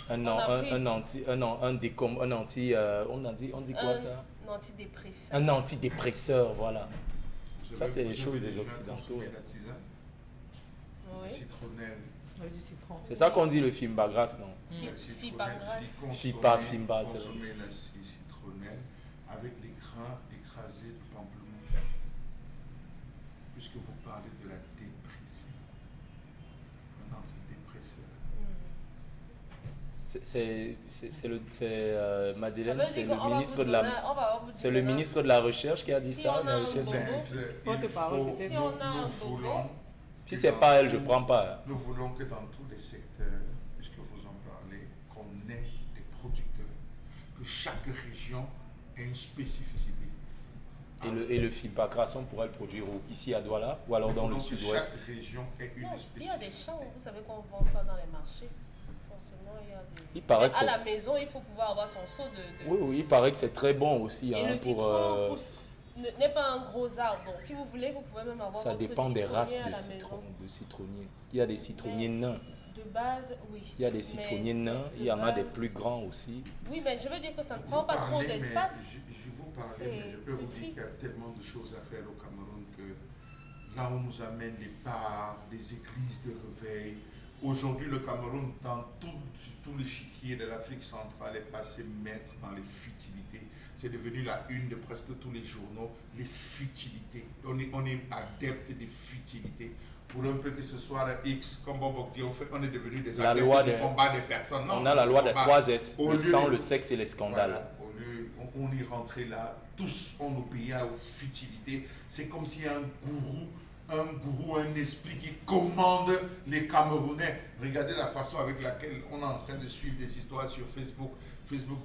On dit quoi ça? Un antidépresseur. Un antidépresseur, voilà. Ça, c'est les choses des Occidentaux. La tisane, Oui. citronnelle. Avec du citron. C'est ça qu'on dit le fimba grasse, non? Fibagras. Fipa, fimba, c'est vrai. Consommer la citronnelle avec les grains écrasés de pamplemousse. Puisque vous parlez de la dépression. Un antidépresseur. Madeleine, c'est le ministre de la... C'est le ministre de la Recherche qui a dit ça, la recherche scientifique. Si on a un bobo, Si c'est pas elle, je prends pas. Nous voulons que dans tous les secteurs, puisque vous en parlez, qu'on ait des producteurs, que chaque région ait une spécificité. Et le fimpa grasse, on pourrait le produire ici à Douala ou alors dans le sud-ouest. Chaque région ait une spécificité. il y a des champs, vous savez qu'on vend ça dans les marchés. Forcément, il y a des... Il paraît que à la maison, il faut pouvoir avoir son seau de... Oui, il paraît que c'est très bon aussi. Et hein, le citron n'est pas un gros arbre. Donc, si vous voulez, vous pouvez même avoir ça votre dépend des races citronnier à de la citronniers. Il y a des citronniers nains. De base, oui. Il y a des citronniers nains, il y en a des plus grands aussi. Oui, mais je veux dire que ça ne prend pas trop d'espace. Je vous parlais, mais je peux vous dire qu'il y a tellement de choses à faire au Cameroun que là on nous amène les bars, les églises de réveil. Aujourd'hui, le Cameroun, dans tout l'échiquier de l'Afrique centrale, est passé maître dans les futilités. C'est devenu la une de presque tous les journaux, les futilités. On est adepte des futilités. Pour un peu que ce soit le X, comme Bob dit, on est devenu des adeptes du combat des personnes. Non, on a la loi des 3 S, le sang, le sexe et les scandales. Voilà, au lieu, on y rentrait là, tous on obéissait aux futilités. C'est comme si un gourou, un esprit qui commande les Camerounais. Regardez la façon avec laquelle on est en train de suivre des histoires sur Facebook.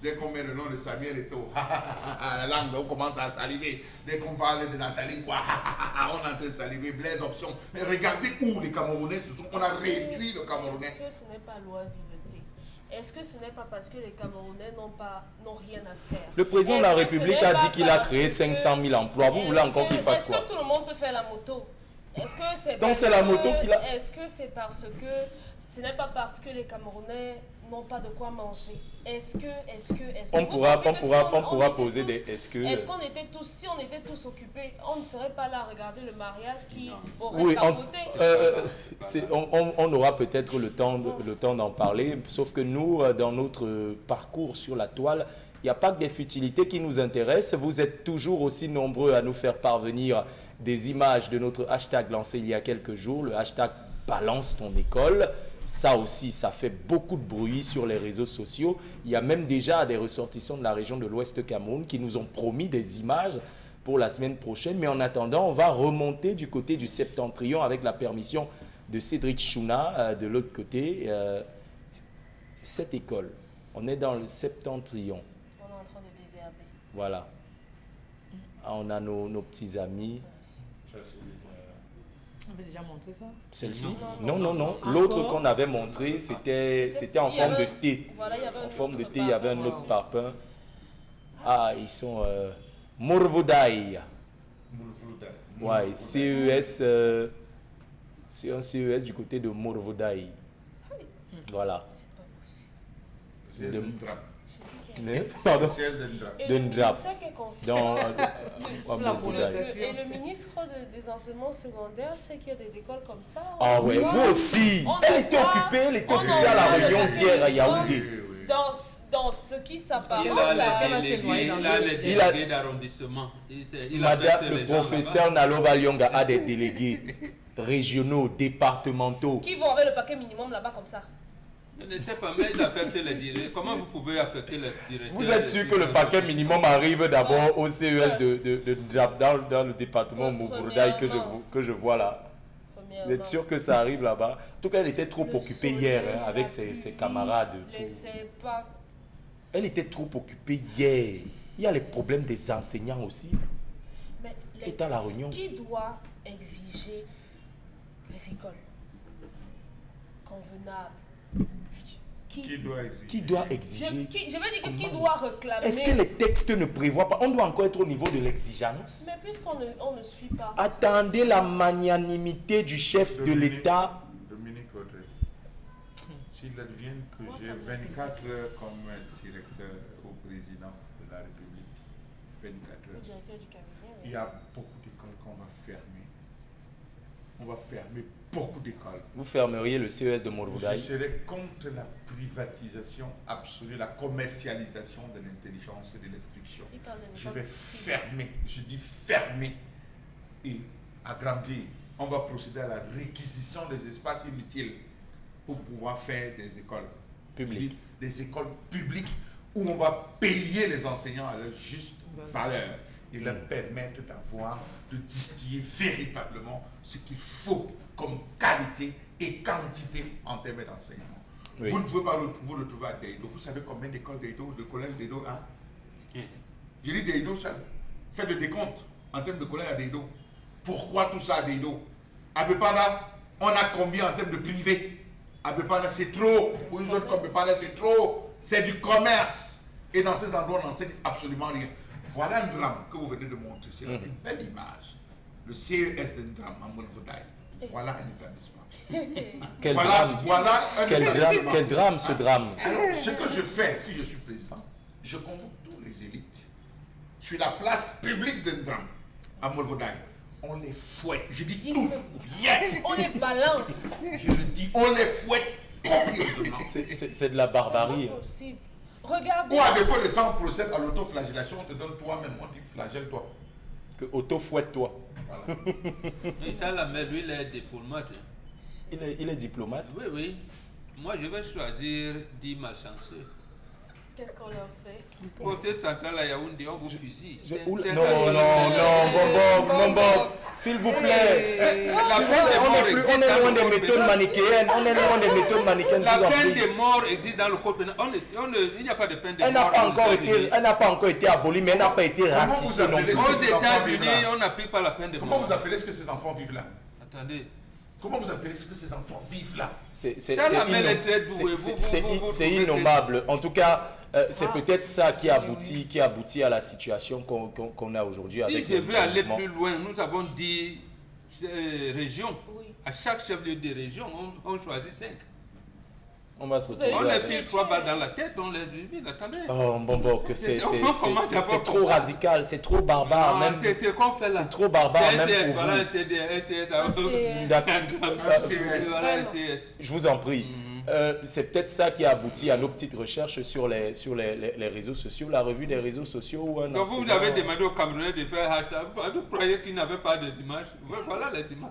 Dès qu'on met le nom de Samuel Eto'o, la langue, on commence à saliver. Dès qu'on parle de Nathalie, on est en train de saliver. Blaise Option. Mais regardez où les Camerounais se sont. On a réduit le Camerounais. Est-ce que ce n'est pas l'oisiveté? Est-ce que ce n'est pas parce que les Camerounais n'ont rien à faire? Le président de la République a dit qu'il a créé 500 000 emplois. Vous voulez encore qu'il fasse quoi? Est-ce que tout le monde peut faire la moto? Est-ce que c'est donc c'est la moto qu'il a. Est-ce que c'est parce que ce n'est pas parce que les Camerounais n'ont pas de quoi manger? Est-ce que on pourra poser des est-ce qu'on était tous, si on était tous occupés, on ne serait pas là à regarder le mariage qui aurait capoté? On aura peut-être le temps d'en parler, sauf que nous, dans notre parcours sur la toile, il n'y a pas que des futilités qui nous intéressent. Vous êtes toujours aussi nombreux à nous faire parvenir des images de notre hashtag lancé il y a quelques jours, le hashtag Balance ton école. Ça aussi, ça fait beaucoup de bruit sur les réseaux sociaux. Il y a même déjà des ressortissants de la région de l'Ouest Cameroun qui nous ont promis des images pour la semaine prochaine. Mais en attendant, on va remonter du côté du Septentrion avec la permission de Cédric Chouna de l'autre côté. Cette école, on est dans le Septentrion. On est en train de désherber. Voilà. On a nos petits amis. On avait déjà montré ça? Celle-ci? Non. L'autre qu'on avait montré, c'était en forme de thé. Voilà, en forme de thé, il y avait un autre parfum. Ah, ils sont Morvodai. Ouais, CES. C'est un CES du côté de Morvodai. Voilà. C'est un drap. Pardon. Et le ministre des enseignements secondaires sait qu'il y a des écoles comme ça. Ah ouais, vous aussi. Elle était occupée à la réunion d'hier à Yaoundé. Dans ce qui s'apparente il a les délégués d'arrondissement. Madame, le professeur Nalova Lyonga a des délégués régionaux, départementaux. Qui vont avec le paquet minimum là-bas comme ça? Je ne sais pas, mais il affecte les directeurs. Comment vous pouvez affecter les directeurs? Vous êtes sûr que le paquet minimum arrive d'abord au CES dans le département Mouvroudaï que je vois là? Vous êtes sûr que ça arrive là-bas? En tout cas, elle était trop occupée hier avec ses camarades. Elle était trop occupée hier. Il y a les problèmes des enseignants aussi. Mais elle est à la réunion. Qui doit exiger les écoles convenables? Qui doit exiger? Je veux dire que qui doit réclamer? Est-ce que les textes ne prévoient pas? On doit encore être au niveau de l'exigence. Mais puisqu'on ne suit pas. Attendez la magnanimité du chef de l'État. Dominique Audrey. S'il advient que Moi, j'ai ça me 24 heures comme directeur au président de la République, 24 Le heures, directeur du cabinet. il y a beaucoup d'écoles qu'on va fermer. On va fermer beaucoup d'écoles. Vous fermeriez le CES de Je Morvoudaï. serai contre la privatisation absolue, la commercialisation de l'intelligence et de l'instruction. Il parle des Je écoles vais privées. fermer, je dis fermer et agrandir. On va procéder à la réquisition des espaces inutiles pour pouvoir faire des écoles Publiques. des écoles publiques où on va payer les enseignants à leur juste valeur et leur permettre d'avoir, de distiller véritablement ce qu'il faut comme qualité et quantité en termes d'enseignement. Oui. Vous ne pouvez pas vous retrouver à Deido. Vous savez combien d'écoles Deido, de collèges Deido a? Je dis Deido seul. Faites le décompte en termes de collèges à Deido. Pourquoi tout ça à Deido? À Bepana, on a combien en termes de privé? À Bepana, c'est trop. Pour une zone comme Bepana, c'est trop. C'est du commerce. Et dans ces endroits, on n'enseigne absolument rien. Voilà un drame que vous venez de montrer. C'est une belle image. Le CES d'un drame à Molvoudaï. Voilà un établissement. Quel Voilà, drame. voilà un Quel drame, établissement. quel drame ce drame. Alors, ce que je fais, si je suis président, je convoque tous les élites sur la place publique d'un drame à Molvoudaï. On les fouette. Je dis tous, bien. On les balance. Je le dis, on les fouette copieusement. C'est de la barbarie. C'est pas possible. Regardez. Ou à défaut de ça, on procède à l'autoflagellation, on te donne toi-même, on dit flagelle-toi. Que auto-fouette-toi. Voilà. Et ça, la mère, lui, il est diplomate. Il est diplomate. Oui, oui. Moi, je vais choisir 10 malchanceux. Qu'est-ce qu'on leur fait? Poste central à Yaoundé, on vous fusille. C'est Non, un- non, Bob, s'il vous plaît. La S'il vous peine plaît, de mort on est existe loin dans le des code méthodes pénal. manichéennes. On est loin des méthodes manichéennes, je vous La en peine prie. de mort existe dans le code pénal. Il n'y a pas de peine de Elle n'a mort. pas aux encore États-Unis. elle n'a pas encore été abolie, mais elle n'a pas été Comment vous ratissée non appelez plus. ça? Aux Ces enfants États-Unis, vivent là. on n'applique pas la peine de Comment mort. vous appelez ce que ces enfants vivent là? Attendez. Comment vous appelez ce que ces enfants vivent là? C'est Ça, la mère est très douée. c'est innommable. En tout cas, c'est peut-être ça qui aboutit à la situation qu'on a aujourd'hui. Si avec je le veux aller mouvement. plus loin, nous avons 10 régions. Oui. À chaque chef-lieu de région, on choisit 5. On va se Vous avez On retrouver. les Ouais. file 3 balles dans la tête, on les dit, attendez. Oh, bon, que c'est On commence d'abord c'est comme trop ça. radical, c'est trop barbare. Non, Même, c'est qu'on fait là. c'est trop barbare, C'est même SCS, pour voilà, vous. c'est des SCS. Un CS. D'accord. Un CS. Voilà, un CS. Je vous en prie. C'est peut-être ça qui a abouti à nos petites recherches sur les réseaux sociaux, la revue des réseaux sociaux ou un Donc vous enseignant- avez demandé aux Camerounais de faire hashtag. Vous croyez qu'ils n'avaient pas des images? Voilà les images.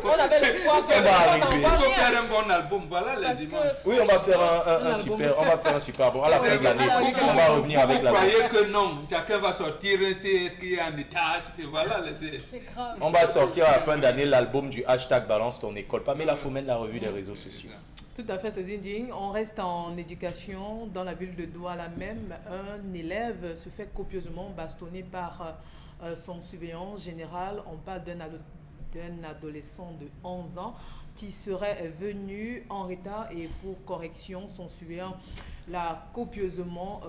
On avait l'espoir que On va ça arriver. Il n'envoie faut rien. faire un bon album. Voilà Parce les que, images. Oui, on va faire un album. super, on va faire un super bon. À la fin de l'année, À la fin. on va revenir avec Vous la. croyez que non, chacun va sortir un CS qui est en étage. Et voilà les CS. c'est grave. On va sortir à la fin d'année l'album du hashtag Balance ton école. Pamela Fomen, la revue des réseaux sociaux. Tout à fait, c'est indigne. On reste en éducation. Dans la ville de Douala même, un élève se fait copieusement bastonner par son surveillant général. On parle d'un adolescent de 11 ans qui serait venu en retard et pour correction, son surveillant l'a copieusement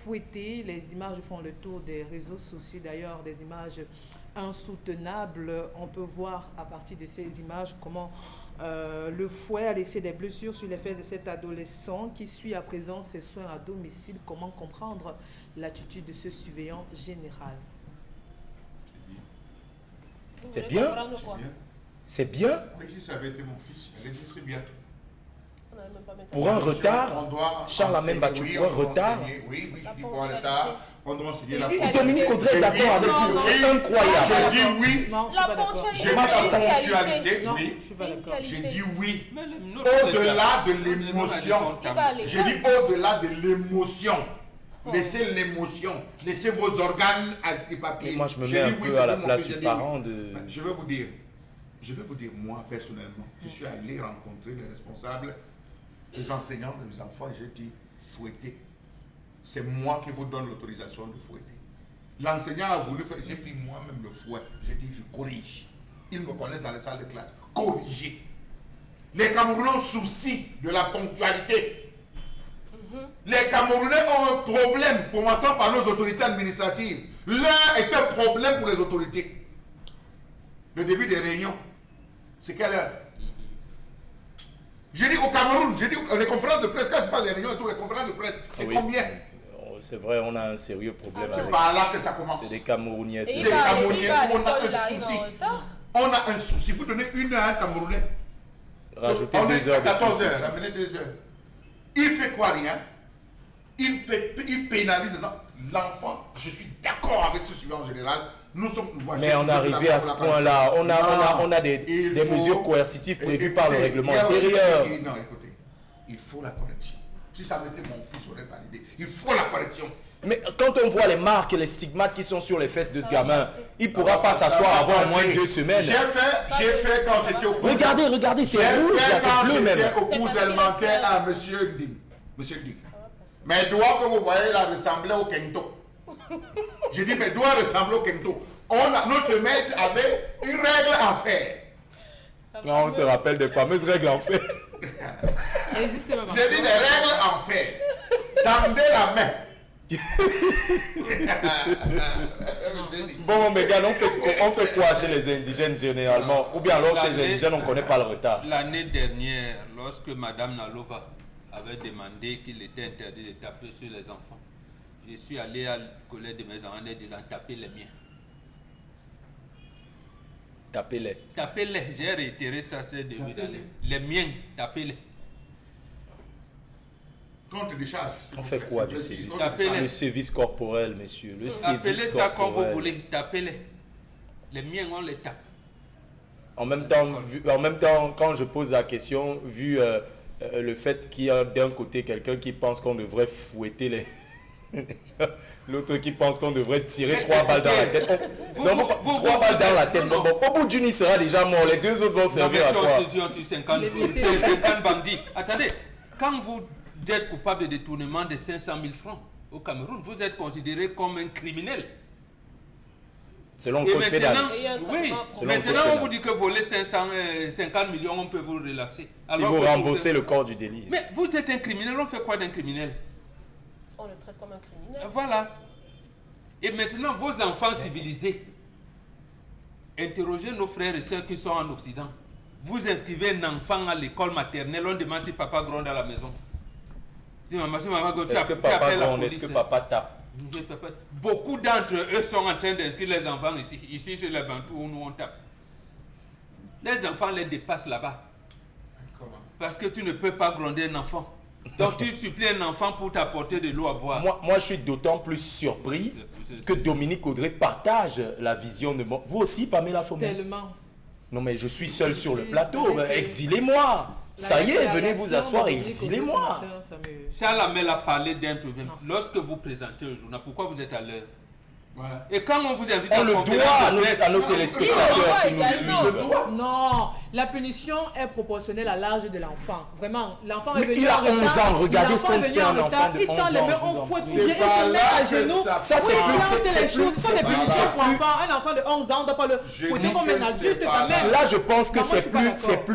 fouetté. Les images font le tour des réseaux sociaux, d'ailleurs des images insoutenables. On peut voir à partir de ces images comment le fouet a laissé des blessures sur les fesses de cet adolescent qui suit à présent ses soins à domicile. Comment comprendre l'attitude de ce surveillant général? Vous C'est voulez bien. comprendre quoi? Bien. C'est bien Oui, si ça avait été mon fils, j'allais dire c'est bien. On n'avait même pas mis ça. pour un On retard. doit Charles enseigner, Amène Batchou, oui, pour un on doit retard. enseigner, oui, La je dis pour un ponctualité. retard. On doit enseigner la C'est Et Dominique Audrey est d'accord avec vous. C'est incroyable. J'ai dit oui. Non, je suis La pas d'accord. ponctualité. J'ai dit c'est une la qualité. ponctualité, Non, oui. je suis pas C'est une d'accord. J'ai qualité. dit oui. Mais les- Au-delà de les- l'émotion. Il va à l'école. J'ai dit au-delà de l'émotion. Laissez l'émotion. Laissez vos organes à des papiers. Et moi, je me J'ai mets dit un oui, peu c'est à la bon, mon place fils, du j'ai dit parent oui. de. Je vais vous dire, moi personnellement, je suis allé rencontrer les responsables, les enseignants de mes enfants et j'ai dit fouettez. C'est moi qui vous donne l'autorisation de fouetter. L'enseignant a voulu faire, j'ai pris moi-même le fouet. J'ai dit je corrige. Ils me connaissent dans les salles de classe. Corriger. Les Camerounais ont souci de la ponctualité. Les Camerounais ont un problème, commençant par nos autorités administratives. L'un est un problème pour les autorités. Le début des réunions, c'est quelle heure? J'ai dit au Cameroun, j'ai dit les conférences de presse, quand tu parles des réunions et tout, les conférences de presse, c'est combien? C'est vrai, on a un sérieux problème C'est avec. par là que ça commence. C'est des Camerounais. Et Des Camerounais, on a un il souci. en retard. On a un souci. Vous donnez 1 heure à un Camerounais. Rajouter On 2 est heures. à de 14 plus. heures, ramenez 2 heures. Il fait quoi, rien? Il pénalise les gens. L'enfant, je suis d'accord avec ce sujet en général. Nous sommes. Mais on est arrivé à ce point-là. On a des mesures coercitives prévues par le règlement intérieur. Non, écoutez, il faut la correction. Si ça m'était mon fils, j'aurais validé. Il faut la correction. Mais quand on voit les marques et les stigmates qui sont sur les fesses de ce gamin, il ne pourra pas s'asseoir avant au moins 2 semaines. J'ai fait quand j'étais au cours. Regardez, c'est rouge, là, c'est bleu même. Au cours élémentaire à Monsieur Nding. Mes doigts que vous voyez là ressemblaient au Kento. J'ai dit mes doigts ressemblent au Kento. Notre maître avait une règle à faire. Non, on se rappelle des fameuses règles en fait. J'ai dit des règles en fer. Tendez la main. Bon, Megan, on fait quoi chez les indigènes généralement? Ou bien alors chez les indigènes, on ne connaît pas le retard. L'année dernière, lorsque Madame Nalova avait demandé qu'il était interdit de taper sur les enfants, je suis allé à collège de mes enfants en disant taper les miens. Tapez-les. Tapez-les, j'ai réitéré ça ce début d'année. Les miens, tapez-les. Contre des charges. On fait quoi du sévice? Tapez-les. Le sévice corporel, messieurs. Le Appelez sévice ça comme vous corporel. voulez, tapez-les. Les miens, on les tape. En même temps, quand je pose la question, vu le fait qu'il y a d'un côté quelqu'un qui pense qu'on devrait fouetter les... L'autre qui pense qu'on devrait tirer 3 balles dans la tête. 3 balles dans la tête. Bon, au bout d'une, il sera déjà mort. Les 2 autres vont servir à quoi? C'est 50 bandits. Attendez, quand vous êtes coupable de détournement de 500 000 francs au Cameroun, vous êtes considéré comme un criminel. Selon le code pénal. Oui, maintenant on vous dit que voler 50 millions, on peut vous relaxer. Si vous remboursez le corps du délit. Mais vous êtes un criminel, on fait quoi d'un criminel? On le traite comme un criminel. Voilà. Et maintenant, vos enfants civilisés, interrogez nos frères et sœurs qui sont en Occident. Vous inscrivez un enfant à l'école maternelle, on demande si papa gronde à la maison. Si maman gronde, est-ce que papa gronde? Est-ce que papa tape? Beaucoup d'entre eux sont en train d'inscrire les enfants ici. Ici, chez les Bantous, où nous on tape. Les enfants les dépassent là-bas. Comment? Parce que tu ne peux pas gronder un enfant. Donc tu supplies un enfant pour t'apporter de l'eau à boire. Moi, je suis d'autant plus surpris que Dominique Audrey partage la vision de moi. Vous aussi, Pamela Fomé? Tellement. Non, mais je suis seul sur le plateau. Exilez-moi. Ça y est, venez vous asseoir et exilez-moi. Charles Amel a parlé d'un problème. Lorsque vous présentez un journal, pourquoi vous êtes à l'heure? Voilà. Et quand on vous invite On à le doit à nos téléspectateurs qui nous suivent. Non, la punition est proportionnelle à l'âge de l'enfant. Vraiment, l'enfant est venu Il a en retard. 11 ans, regardez ce qu'on fait à un enfant de 11 ans. Il tend les mains, on fouette ses pieds, il se met à genoux. Ça, c'est plus... Ce sont des punitions pour enfants. Un enfant de 11 ans, on ne doit pas le fouetter comme un adulte quand même. Là, je pense que Non, moi, c'est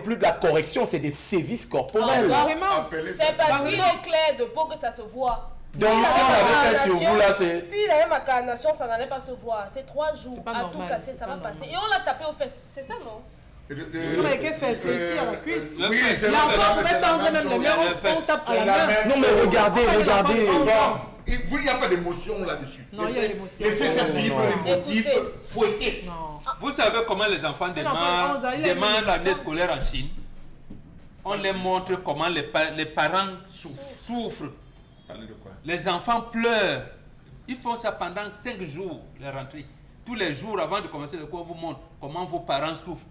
plus de la correction, c'est des sévices corporels. Carrément. C'est parce qu'il est clair de peau que ça se voit. Donc, si on avait fait sur vous, là, c'est... S'il avait ma carnation, ça n'allait pas se voir. C'est 3 jours pas à normal, tout casser, ça va passer. Et on l'a tapé aux fesses. C'est ça, non? Non, mais qu'est-ce que c'est ici à la cuisse? Oui, c'est L'enfant pourrait tendre même les mains, on tape à la main. Non, mais regardez. Il n'y a pas d'émotion là-dessus. Non, il y a l'émotion. Laissez ces fibres émotives fouetter. Non. Vous savez comment les enfants enfant de 11 ans, il a demandent une l'année émotion. scolaire en Chine? On les montre comment les parents souffrent. Parlez de quoi? Les enfants pleurent. Ils font ça pendant 5 jours, les rentrées. Tous les jours, avant de commencer le cours, on vous montre comment vos parents souffrent.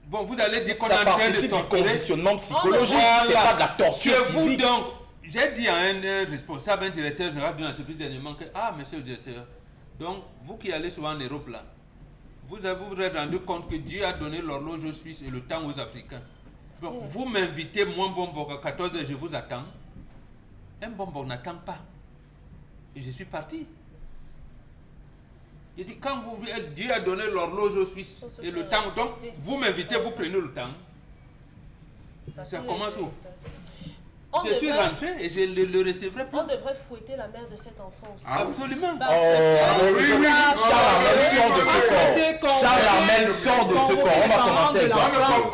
Bon, vous allez dire qu'on est Ça en train de participe du torturer. conditionnement psychologique, Voilà. c'est pas de la torture Chez vous, physique. donc, j'ai dit à un responsable, un directeur général d'une entreprise dernièrement que, monsieur le directeur, donc, vous qui allez souvent en Europe là, vous vous êtes rendu compte que Dieu a donné l'horloge suisse et le temps aux Africains. Donc, vous m'invitez, moi, bonbon, à 14h, je vous attends. Un bonbon n'attend pas. Et je suis parti. Il dit, quand Dieu a donné l'horloge aux Suisses et le temps, donc vous m'invitez, vous prenez le temps. Ça commence où? Je suis rentré et je le recevrai plus. On devrait fouetter la mère de cet enfant aussi. Absolument. Parce que- Charles Amel sort de ce corps. Charles Amel sort de ce corps. On va commencer avec ça.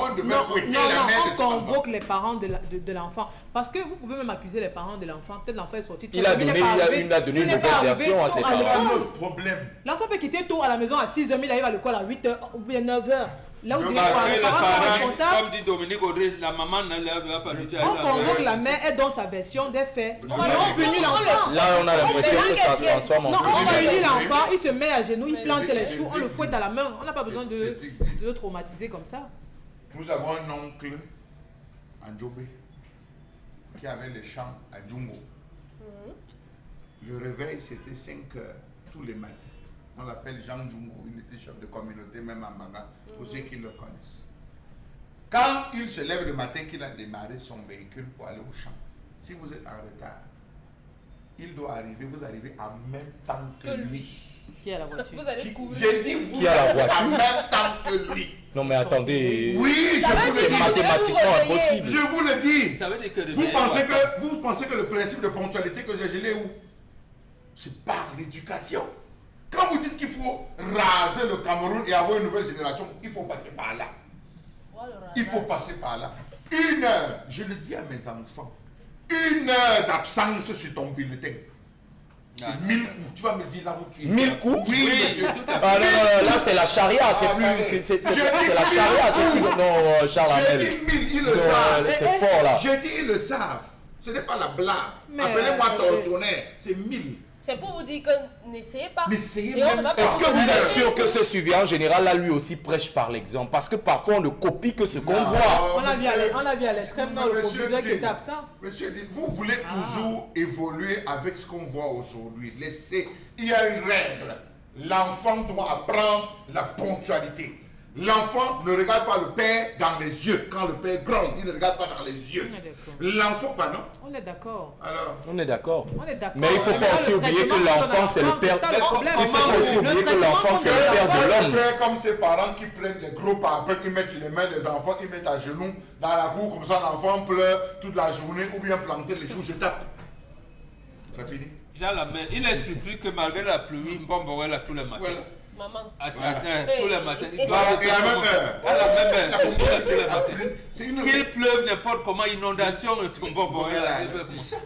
On devrait fouetter Non, la mère de on cet enfant. convoque les parents de l'enfant. Parce que vous pouvez même accuser les parents de l'enfant. Peut-être l'enfant est sorti. Il a donné une mauvaise version à ses parents. Un autre problème. L'enfant peut quitter tôt à la maison à 6h, il arrive à l'école à 8h ou bien 9h. Là où tu Parce vas que les les parents sont parents, responsables. comme dit Dominique Audrey, la maman n'a pas du tout. On convoque la mère, elle donne sa version des faits. Et on punit l'enfant. Là, on a l'impression que ça se transforme en Non, on tribunal. punit l'enfant, il se met à genoux, il plante les choux, on le c'est- fouette à la main. On n'a pas besoin de c'est- le traumatiser comme ça. Nous avons un oncle en Djobé qui avait les champs à Djungo. Le réveil, c'était 5 heures tous les matins. On l'appelle Jean Djungo. Il était chef de communauté, même en Banga, pour ceux qui le connaissent. Quand il se lève le matin, qu'il a démarré son véhicule pour aller au champ, si vous êtes en retard, il doit arriver, vous arrivez en même temps que lui. Qui est à la voiture? Vous allez courir. J'ai dit, vous Qui a la arrivez voiture? en même temps que lui. Non, mais attendez. Oui, je vous C'est le dis. mathématiquement impossible. Je vous le dis. Ça veut dire que Vous pensez que le principe de ponctualité que j'ai gelé où? C'est par l'éducation. Quand vous dites qu'il faut raser le Cameroun et avoir une nouvelle génération, il faut passer par là. Il faut passer par là. 1 heure, je le dis à mes enfants, 1 heure d'absence sur ton bulletin. C'est 1000 coups. Tu vas me dire là où tu es. 1000 coups? Oui, monsieur. Ah non, non, là c'est la charia, c'est plus. C'est la charia, c'est plus. Non, Charles J'ai Amel. dit 1000, ils le Non, savent. c'est fort là. J'ai dit, ils le savent. Ce n'est pas la blague. Mais, Appelez-moi tortionnaire. C'est 1000. C'est pour vous dire que n'essayez pas. N'essayez Et on même ne va pas. pas Est-ce que vous êtes sûr que ce surveillant général là lui aussi prêche par l'exemple? Parce que parfois on ne copie que ce qu'on Non. voit. On a vu à l'extrême nord le Monsieur proviseur qui Dean, était absent. Monsieur Dean, vous voulez toujours évoluer avec ce qu'on voit aujourd'hui. Laissez, il y a une règle. L'enfant doit apprendre la ponctualité. L'enfant ne regarde pas le père dans les yeux. Quand le père gronde, il ne regarde pas dans les yeux. On est d'accord. L'enfant, pardon. On est d'accord. Alors, On est d'accord. On est d'accord. Mais il ne faut Mais pas là, aussi le oublier que traitement l'enfant c'est le qu'on père. donne à l'enfant, c'est ça le problème. Il ne faut pas aussi Le oublier que traitement l'enfant qu'on c'est le donne à père de on l'homme. fait comme ces parents qui prennent les gros parapluies, ils mettent sur les mains des enfants, ils mettent à genoux dans la cour, comme ça l'enfant pleure toute la journée, ou bien planter les choux, je tape. Ça finit. Jean Lamel, il est surpris que malgré la pluie, Mbombo est là tous les matins. Voilà. Maman. Tous les matins. Il doit Voilà, se et à la faire même comme- heure. À la même heure. La Il est là tous les ponctualité matins. après, c'est une Qu'il pleuve n'importe comment, inondation, Mbombo est là. Voilà, c'est ça.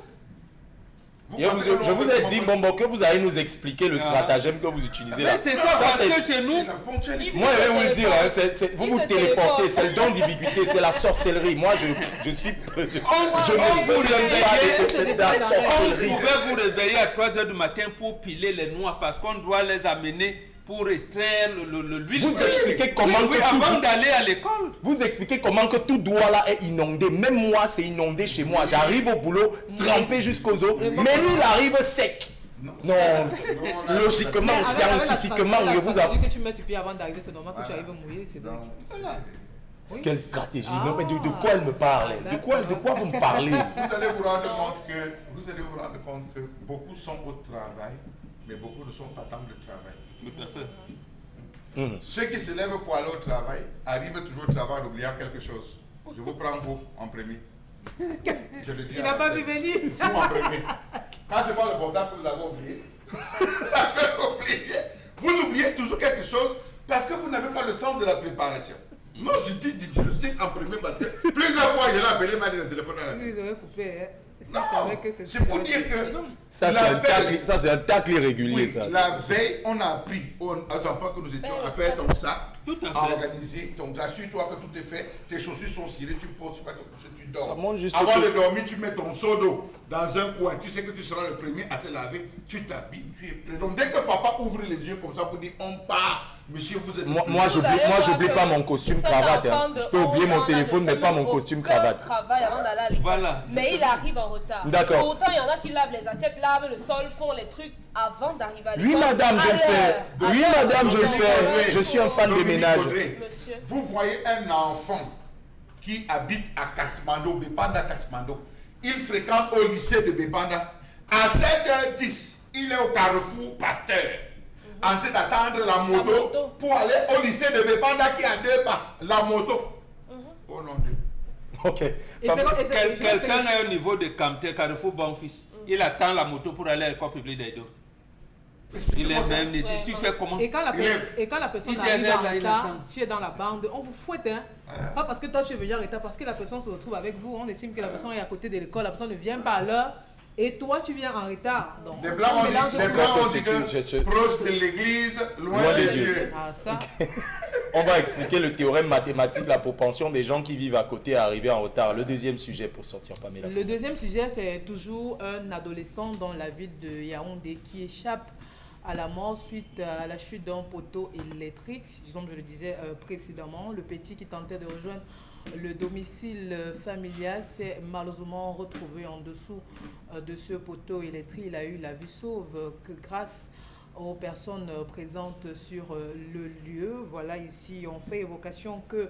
Et je vous ai dit, Bombo, que vous allez nous expliquer le stratagème que vous utilisez là. Mais c'est ça, parce c'est- que chez C'est nous, la ponctualité. Moi, je vais vous le dire, hein, vous Il vous se téléportez, téléporte. c'est le don d'ubiquité, c'est la sorcellerie. Moi, je suis. Je on ne vous veux même pas réveiller, que c'est de la on sorcellerie. pouvait vous réveiller à 3h du matin pour piler les noix parce qu'on doit les amener pour extraire l'huile. Vous expliquez comment Oui, que avant tout. d'aller à l'école. Vous expliquez comment que tout doigt là est inondé. Même moi, c'est inondé chez moi. J'arrive au boulot, trempé jusqu'aux os, mais lui, il arrive sec. Non, logiquement, Mais avec scientifiquement, la je vous stratégie avoue. que tu mets sur pied avant d'arriver, c'est normal que tu arrives mouillé, c'est Non, dingue. c'est- Quelle stratégie? Non, mais de quoi elle me parle? De quoi vous me parlez? Vous allez vous rendre compte que beaucoup sont au travail, mais beaucoup ne sont pas dans le travail. Tout à fait. Ceux qui se lèvent pour aller au travail arrivent toujours au travail en oubliant quelque chose. Je vous prends vous en premier. Je le dis. Il n'a pas vu venir. Vous en premier. Quand c'est pas le portable que vous avez oublié, vous oubliez toujours quelque chose parce que vous n'avez pas le sens de la préparation. Moi, je dis, je cite en premier parce que plusieurs fois, je l'ai appelé, il m'a dit le téléphone à la maison. Ils auraient coupé. Hein. Non, c'est pour dire que Ça, c'est un tacle irrégulier, oui, ça. la veille, on a appris aux enfants que nous étions à faire ton sac, Tout à à fait. organiser ton assure-toi que tout est fait, tes chaussures sont cirées, tu poses, tu vas te coucher, tu Ça dors. montre juste Avant que- de dormir, tu mets ton seau d'eau dans un coin. Tu sais que tu seras le premier à te laver, tu t'habilles, tu es prêt. Donc dès que papa ouvre les yeux comme ça pour dire on part, monsieur, vous êtes Moi, le moi, premier. j'oublie pas mon costume Cet cravate. enfant Hein. de Je peux oublier 11 mon ans, téléphone, là, mais ne pas fait mon aucun costume cravate. travail avant d'aller à l'école. Voilà. Mais il arrive en retard. D'accord. Pourtant, il y en a qui lavent les assiettes, lavent le sol, font les trucs avant d'arriver à l'école. Oui, madame, je le fais. Oui, madame, je le fais. Je suis un fan de Dominique ménage. Audrey, Monsieur. vous voyez un enfant qui habite à Kasmando, Bepanda Kasmando. Il fréquente au lycée de Bepanda. À 7h10, il est au carrefour Pasteur. En train d'attendre la moto pour aller au lycée de Bepanda qui a 2 pas. La moto. Oh non Dieu. Ok. Quelqu'un est au niveau de Camté, Carrefour Bonfils. Il attend la moto pour aller à l'école publique d'Aïdo. Il est même dit, tu fais comment? Et quand la personne arrive en retard, tu es dans la bande, on vous fouette. Hein? Pas parce que toi tu es venu en retard, parce que la personne se retrouve avec vous. On estime que la personne est à côté de l'école, la personne ne vient pas à l'heure. Et toi, tu viens en retard. Donc, les Blancs ont dit que proche de l'église, loin de Dieu. Ah, ça. On va expliquer le théorème mathématique, la propension des gens qui vivent à côté à arriver en retard. Le deuxième sujet pour sortir Pamela. Le deuxième sujet, c'est toujours un adolescent dans la ville de Yaoundé qui échappe à la mort suite à la chute d'un poteau électrique. Comme je le disais précédemment, le petit qui tentait de rejoindre le domicile familial s'est malheureusement retrouvé en dessous de ce poteau électrique. Il a eu la vie sauve que grâce aux personnes présentes sur le lieu. Voilà, ici, on fait évocation que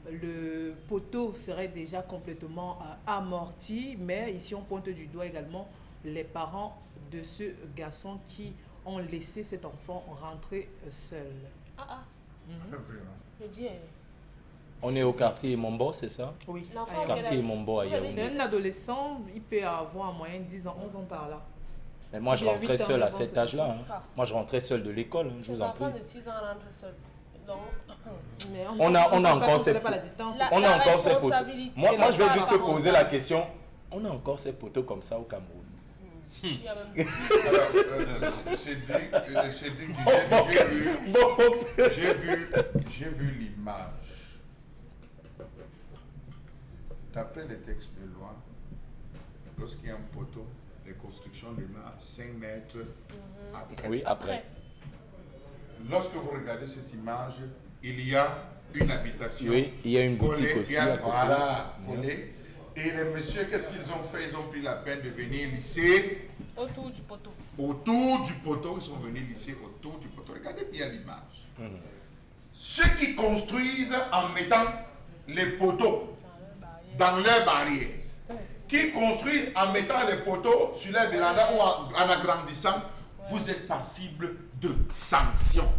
le poteau serait déjà complètement amorti, mais ici, on pointe du doigt également les parents de ce garçon qui ont laissé cet enfant rentrer seul. Je dis, On est au quartier Mombo, c'est ça? Oui. l'enfant Quartier Mombo à Yaoundé. C'est un adolescent, il peut avoir en moyenne 10 ans, 11 ans par là. Mais moi, je Il y a rentrais 8 ans, seul à je cet pense, âge-là. Ah. Moi, je rentrais seul de l'école, je vous en prie. L'enfant de 6 ans rentre seul. Donc, Mais On a encore ces... pas la distance. La- On a encore ces poteaux. responsabilité Moi, je vais de juste te parents. poser la question. On a encore ces poteaux comme ça au Cameroun. il y a même Alors, Cédric, j'ai vu l'image. D'après les textes de loi, lorsqu'il y a un poteau, les constructions démarrent 5 mètres après. Oui, après. Lorsque vous regardez cette image, il y a une habitation. Oui, il y a une boutique collée, aussi il y a- à côté. Voilà, collée. Et les messieurs, qu'est-ce qu'ils ont fait? Ils ont pris la peine de venir lisser autour du poteau. autour du poteau. Ils sont venus lisser autour du poteau. Regardez bien l'image. Ceux qui construisent en mettant les poteaux dans leurs barrières, qui construisent en mettant les poteaux sur les vérandas ou en agrandissant, vous êtes passible de sanctions.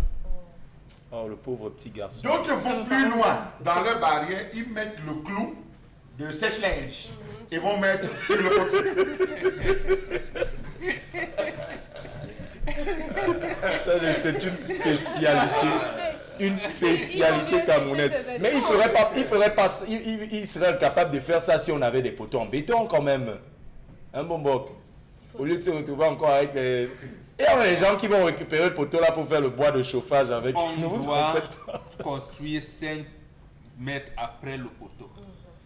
Oh, le pauvre petit garçon. D'autres vont plus loin dans leur barrière, ils mettent le clou de sèche-linge et vont mettre sur le Ça, c'est une spécialité. Une spécialité camerounaise. Mais il serait capable de faire ça si on avait des poteaux en béton quand même. Un bon boc. Au lieu de se retrouver encore avec les... Et il y a les gens qui vont récupérer le poteau là pour faire le bois de chauffage avec nous. On doit construire 5 mètres après le poteau.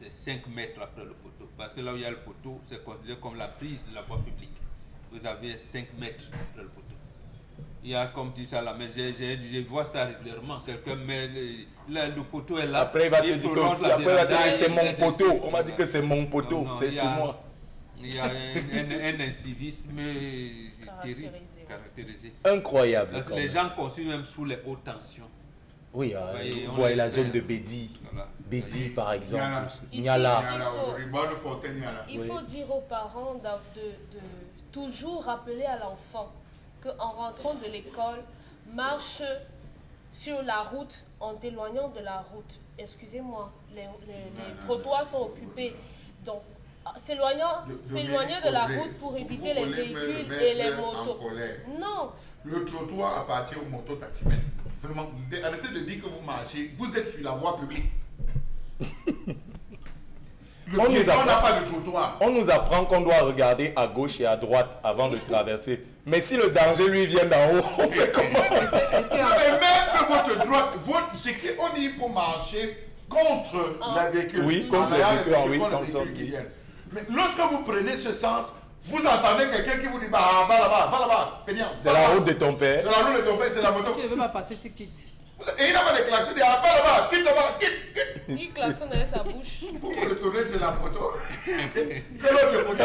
C'est 5 mètres après le poteau. Parce que là où il y a le poteau, c'est considéré comme la prise de la voie publique. Vous avez 5 mètres après le poteau. Il y a comme dit ça là, mais je vois ça régulièrement. Quelqu'un met le poteau est là. Après il va te dire que c'est mon poteau. On m'a dit que c'est mon poteau. Non, C'est sur moi. Il y a un incivisme caractérisé. Incroyable. Parce que quand les même. gens construisent même sous les hautes tensions. Oui, voyez, vous on voyez la l'espère. zone de Bédi. Voilà. Bédi par exemple. Niala. Niala. Il faut dire aux parents de toujours rappeler à l'enfant qu'en rentrant de l'école, marche sur la route en t'éloignant de la route. Excusez-moi, les trottoirs sont occupés. Donc, s'éloigner de la route pour éviter les véhicules et les motos. Non. Le trottoir appartient aux mototaximens. Vraiment, arrêtez de dire que vous marchez. Vous êtes sur la voie publique. Le piéton n'a pas de trottoir. On nous apprend qu'on doit regarder à gauche et à droite avant de traverser. Mais si le danger lui vient d'en haut, on fait comment? Et même que votre droite, ce qu'on dit, il faut marcher contre les véhicules. Oui, contre les véhicules, contre les véhicules qui viennent. Mais lorsque vous prenez ce sens, vous entendez quelqu'un qui vous dit bah, va là-bas, fais bien. C'est la route de ton père. C'est la route de ton père, c'est la moto. Si tu ne veux pas passer, tu quittes. Et il n'a pas de klaxon, il dit va là-bas, quitte. Il klaxonne avec sa bouche. Il faut retourner, c'est la moto. De l'autre côté,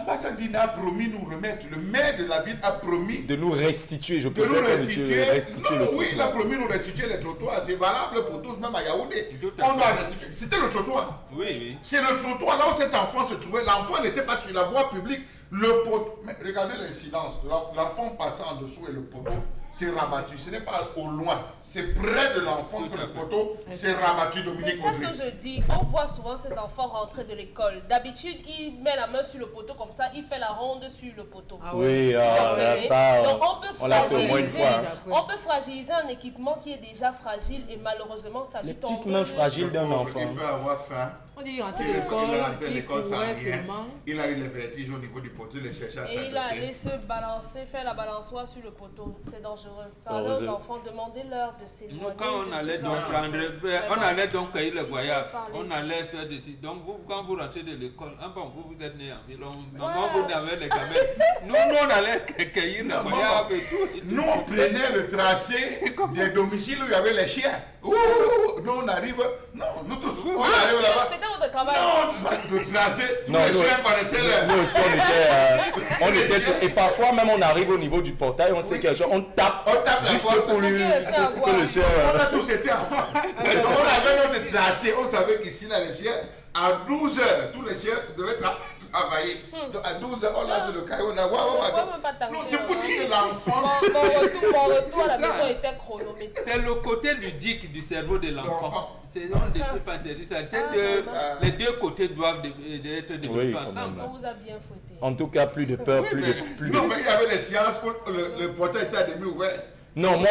Massadine a promis nous remettre, le maire de la ville a promis De nous restituer, je de peux nous faire restituer. restituer le Non, oui, il a trottoir. promis nous restituer les trottoirs. C'est valable pour tous, même à Yaoundé. Tout à On doit fait. restituer. C'était le trottoir. Oui. C'est le trottoir là où cet enfant se trouvait. L'enfant n'était pas sur la voie publique. Le poteau. Mais regardez les silences. L'enfant passait en dessous et le poteau c'est rabattu. Ce n'est pas au loin, c'est près de l'enfant que le poteau s'est rabattu, Dominique Audrey. C'est ça que je dis. On voit souvent ces enfants rentrer de l'école. D'habitude, il met la main sur le poteau comme ça, il fait la ronde sur le poteau. Oui, ça, donc on l'a fait au moins une fois. On peut fragiliser un équipement qui est déjà fragile et malheureusement, ça lui tombe. Les petites mains fragiles d'un enfant. Il peut avoir faim. On dit, il rentre à l'école sans rien. Il a eu les vertiges au niveau du poteau, il a cherché à s'adresser. Et il a allé se balancer, faire la balançoire sur le poteau. C'est dangereux. Parlez aux enfants, demandez-leur de s'éloigner. Nous, quand on allait donc prendre, on allait donc cueillir le goyave, on allait faire des... Donc, vous, quand vous rentrez de l'école, vous êtes né en Milon, maman, vous avez les gamins. Nous, on allait cueillir le goyave et tout. Nous, on prenait le tracé des domiciles où il y avait les chiens. Nous, on arrive... Non, nous tous, on arrive là-bas. C'était votre travail. Non, le tracé, tous les chiens connaissaient leur... Nous aussi, on était... Et parfois, même, on arrive au niveau du portail, on sait qu'il y a un chien, on tape juste pour lui... Que le chien... On a tous été enfants. On avait notre tracé, on savait qu'ici, là, les chiens, à 12 heures, tous les chiens devaient travailler. Donc, à 12 heures, on lance le caillou, on a... Non, c'est pour dire que l'enfant... Mon retour à la maison était chronométré. C'est le côté ludique du cerveau de l'enfant. C'est les deux côtés doivent être développés ensemble. On vous a bien fouetté. En tout cas, plus de peur, plus de... Non, mais il y avait des séances où le portail était à demi ouvert. Non, moi,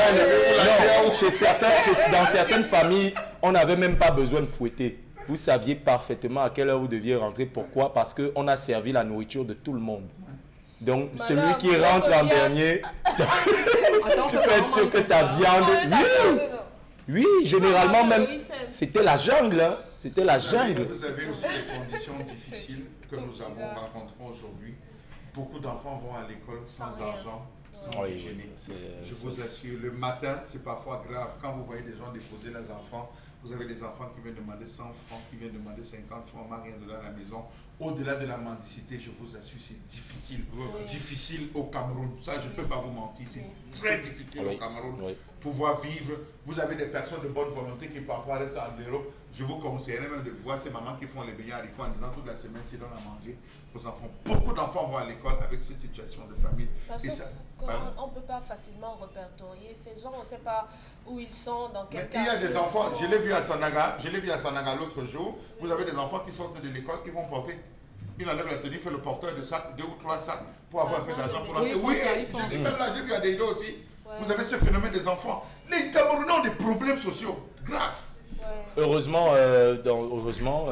dans certaines familles, on n'avait même pas besoin de fouetter. Vous saviez parfaitement à quelle heure vous deviez rentrer. Pourquoi? Parce qu'on a servi la nourriture de tout le monde. Donc, celui qui rentre en dernier, tu peux être sûr que ta viande... Oui, généralement même, c'était la jungle. Hein. C'était la jungle. Vous avez aussi des conditions difficiles que nous avons rencontrées aujourd'hui. Beaucoup d'enfants vont à l'école sans argent, sans déjeuner. Je vous assure, le matin, c'est parfois grave. Quand vous voyez des gens déposer leurs enfants, vous avez des enfants qui viennent demander 100 francs, qui viennent demander 50 francs, on n'a rien de là à la maison. Au-delà de la mendicité, je vous assure, c'est difficile. Difficile au Cameroun. Ça, je ne peux pas vous mentir. C'est très difficile au Cameroun. Pouvoir vivre. Vous avez des personnes de bonne volonté qui parfois restent en Europe. Je vous conseillerais même de voir ces mamans qui font les beignets haricots en disant toute la semaine, c'est donne à manger aux enfants. Beaucoup d'enfants vont à l'école avec cette situation de famille. Et ça, on ne peut pas facilement répertorier ces gens. On ne sait pas où ils sont, dans quel cas. Il y a des enfants, je l'ai vu à Sanaga l'autre jour. Vous avez des enfants qui sortent de l'école, qui vont porter. Il enlève la tenue, fait le porteur de sacs, 2 ou 3 sacs, pour avoir un peu d'argent pour rentrer. Oui, je dis même là, j'ai vu à Deido aussi. Vous avez ce phénomène des enfants. Les Camerounais ont des problèmes sociaux graves. Heureusement,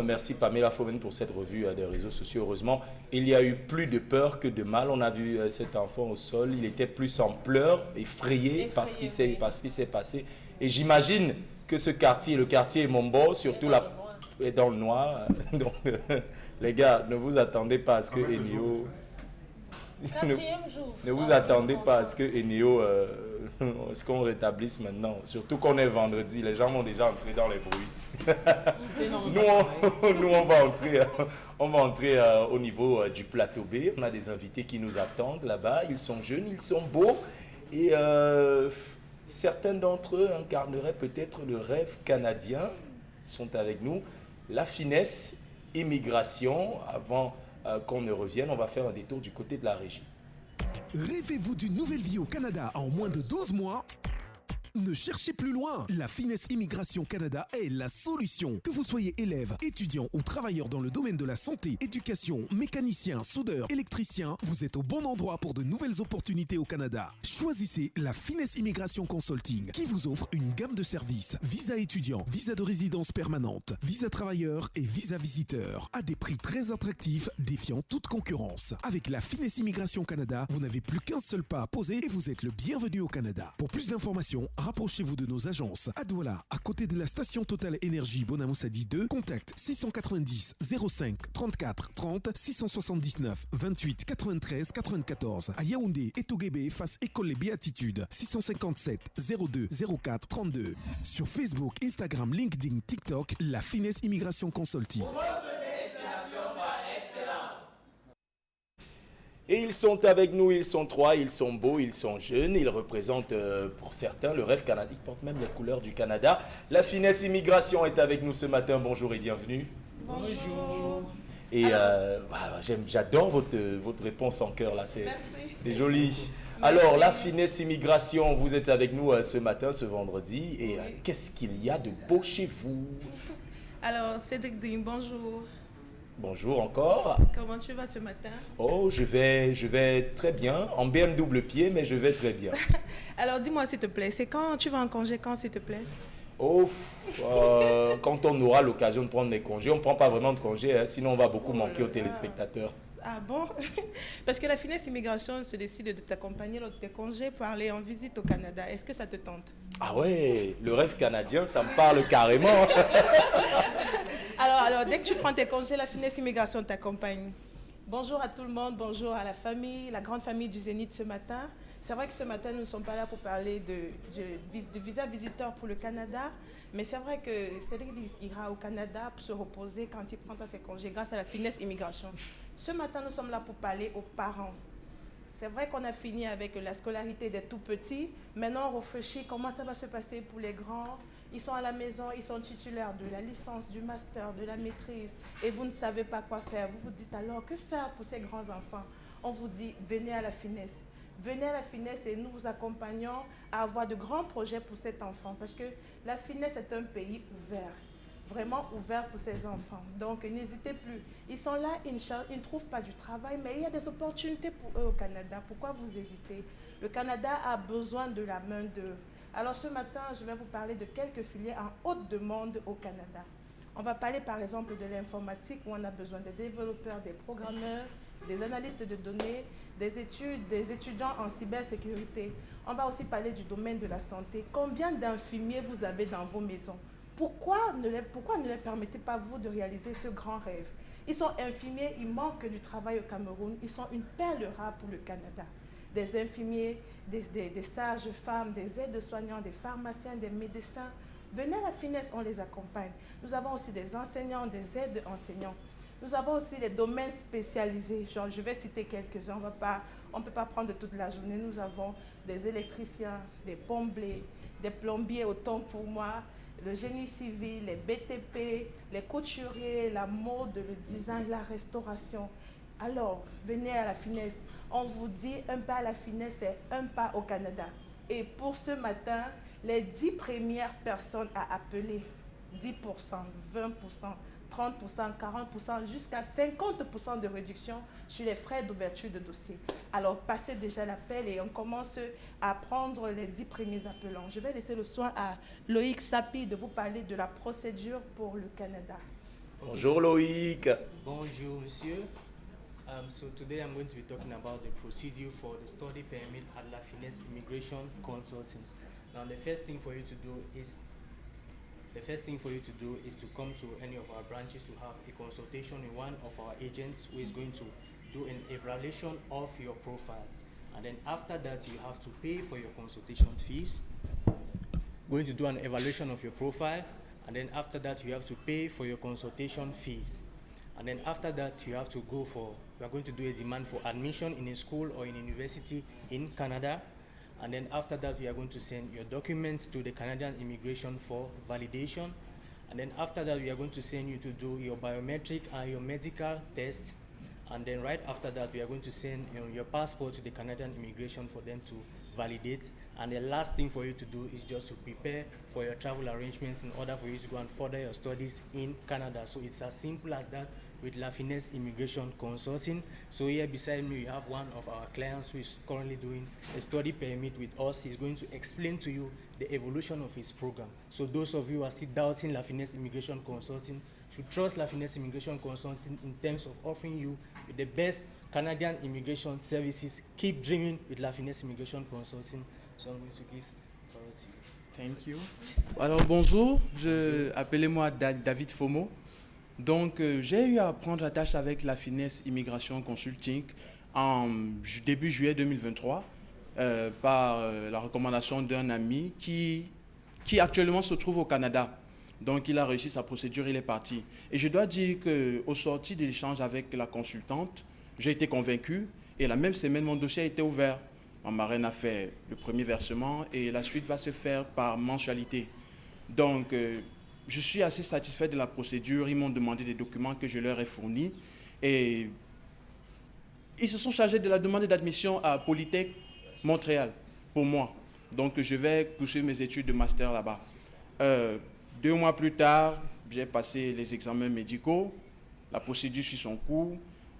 merci Pamela Fauven pour cette revue des réseaux sociaux. Heureusement, il y a eu plus de peur que de mal. On a vu cet enfant au sol. Il était plus en pleurs, effrayé par ce qui s'est passé. Et j'imagine que ce quartier, le quartier Mombo, surtout est dans le noir. Donc, les gars, ne vous attendez pas à ce que Enio... Ne vous attendez pas à ce que Enio... ce qu'on rétablisse maintenant. Surtout qu'on est vendredi. Les gens vont déjà entrer dans les bruits. nous, on va entrer au niveau du plateau B. On a des invités qui nous attendent là-bas. Ils sont jeunes, ils sont beaux. Et certains d'entre eux incarneraient peut-être le rêve canadien. Ils sont avec nous. La finesse, immigration. Avant qu'on ne revienne, on va faire un détour du côté de la régie. Rêvez-vous d'une nouvelle vie au Canada en moins de 12 mois? Ne cherchez plus loin. La Finesse Immigration Canada est la solution. Que vous soyez élève, étudiant ou travailleur dans le domaine de la santé, éducation, mécanicien, soudeur, électricien, vous êtes au bon endroit pour de nouvelles opportunités au Canada. Choisissez la Finesse Immigration Consulting qui vous offre une gamme de services. Visa étudiant, visa de résidence permanente, visa travailleur et visa visiteur à des prix très attractifs défiant toute concurrence. Avec la Finesse Immigration Canada, vous n'avez plus qu'un seul pas à poser et vous êtes le bienvenu au Canada. Pour plus d'informations, rapprochez-vous de nos agences. À Douala, à côté de la station Total Énergie Bonamoussadi 2, contact 690 05 34 30 679 28 93 94. À Yaoundé et Toguébé, face École Les Béatitudes, 657 02 04 32. Sur Facebook, Instagram, LinkedIn, TikTok, la Finesse Immigration Consulting. Et ils sont avec nous, ils sont trois, ils sont beaux, ils sont jeunes, ils représentent pour certains le rêve canadien, ils portent même les couleurs du Canada. La Finesse Immigration est avec nous ce matin, bonjour et bienvenue. Bonjour. Et j'adore votre réponse en cœur là, c'est joli. Alors, la finesse immigration, vous êtes avec nous ce matin, ce vendredi. Et qu'est-ce qu'il y a de beau chez vous? Alors, Cédric Dim, bonjour. Bonjour encore. Comment tu vas ce matin? Oh, je vais très bien. En BM double pied, mais je vais très bien. Alors, dis-moi s'il te plaît, c'est quand tu vas en congé, quand s'il te plaît? Oh, quand on aura l'occasion de prendre des congés, on ne prend pas vraiment de congés, hein, sinon on va beaucoup manquer aux téléspectateurs. Ah bon? Parce que la finesse immigration se décide de t'accompagner lors de tes congés pour aller en visite au Canada. Est-ce que ça te tente? Ah ouais, le rêve canadien, ça me parle carrément. Alors, dès que tu prends tes congés, la finesse immigration t'accompagne. Bonjour à tout le monde, bonjour à la famille, la grande famille du Zénith ce matin. C'est vrai que ce matin, nous ne sommes pas là pour parler de visa visiteur pour le Canada, mais c'est vrai que Cédric ira au Canada pour se reposer quand il prendra ses congés grâce à la finesse immigration. Ce matin, nous sommes là pour parler aux parents. C'est vrai qu'on a fini avec la scolarité des tout-petits. Maintenant, on réfléchit comment ça va se passer pour les grands. Ils sont à la maison, ils sont titulaires de la licence, du master, de la maîtrise. Et vous ne savez pas quoi faire. Vous vous dites alors, que faire pour ces grands-enfants? On vous dit, venez à la finesse. Venez à la finesse et nous vous accompagnons à avoir de grands projets pour cet enfant. Parce que la finesse est un pays ouvert. Vraiment ouvert pour ces enfants. Donc, n'hésitez plus. Ils sont là, ils ne trouvent pas du travail, mais il y a des opportunités pour eux au Canada. Pourquoi vous hésitez? Le Canada a besoin de la main-d'œuvre. Alors, ce matin, je vais vous parler de quelques filières en haute demande au Canada. On va parler, par exemple, de l'informatique, où on a besoin des développeurs, des programmeurs, des analystes de données, des étudiants en cybersécurité. On va aussi parler du domaine de la santé. Combien d'infirmiers vous avez dans vos maisons? Pourquoi ne les permettez pas, vous, de réaliser ce grand rêve? Ils sont infirmiers, il manque du travail au Cameroun. Ils sont une perle rare pour le Canada. Des infirmiers, des sages-femmes, des aides-soignants, des pharmaciens, des médecins. Venez à la finesse, on les accompagne. Nous avons aussi des enseignants, des aides-enseignants. Nous avons aussi les domaines spécialisés. Genre, je vais citer quelques-uns. On ne peut pas prendre toute la journée. Nous avons des électriciens, des plombiers autant pour moi, le génie civil, les BTP, les couturiers, la mode, le design, la restauration. Alors, venez à la finesse. On vous dit, un pas à la finesse, c'est un pas au Canada. Et pour ce matin, les 10 premières personnes à appeler, 10%, 20%, 30%, 40%, jusqu'à 50% de réduction sur les frais d'ouverture de dossier. Alors, passez déjà l'appel et on commence à prendre les 10 premiers appelants. Je vais laisser le soin à Loïc Sapi de vous parler de la procédure pour le Canada. Bonjour Loïc. Bonjour monsieur. So today I'm going to be talking about the procedure for the study permit at La Finesse Immigration Consulting. Now the first thing for you to do is to come to any of our branches to have a consultation with one of our agents who is going to do an evaluation of your profile. And then after that, you have to pay for your consultation fees. Going to do an evaluation of your profile. And then after that, you have to pay for your consultation fees. And then after that, you are going to do a demand for admission in a school or in a university in Canada. And then after that, we are going to send your documents to the Canadian Immigration for validation. And then after that, we are going to send you to do your biometric and your medical test. And then right after that, we are going to send your passport to the Canadian Immigration for them to validate. And the last thing for you to do is just to prepare for your travel arrangements in order for you to go and further your studies in Canada. So it's as simple as that with La Finesse Immigration Consulting. So here beside me, we have one of our clients who is currently doing a study permit with us. He's going to explain to you the evolution of his program. So those of you who are still doubting La Finesse Immigration Consulting should trust La Finesse Immigration Consulting in terms of offering you the best Canadian immigration services. Keep dreaming with La Finesse Immigration Consulting. So I'm going to give forward to you. Thank you. Alors bonjour, appelez-moi David Fomo. Donc j'ai eu à prendre la tâche avec La Finesse Immigration Consulting en début juillet 2023 par la recommandation d'un ami qui actuellement se trouve au Canada. Donc il a réussi sa procédure, il est parti. Et je dois dire qu'au sorti de l'échange avec la consultante, j'ai été convaincu et la même semaine mon dossier a été ouvert. Ma marraine a fait le premier versement et la suite va se faire par mensualité. Donc, je suis assez satisfait de la procédure. Ils m'ont demandé des documents que je leur ai fournis. Et ils se sont chargés de la demande d'admission à Polytech Montréal, pour moi. Donc, je vais poursuivre mes études de master là-bas. 2 mois plus tard, j'ai passé les examens médicaux. La procédure suit son cours.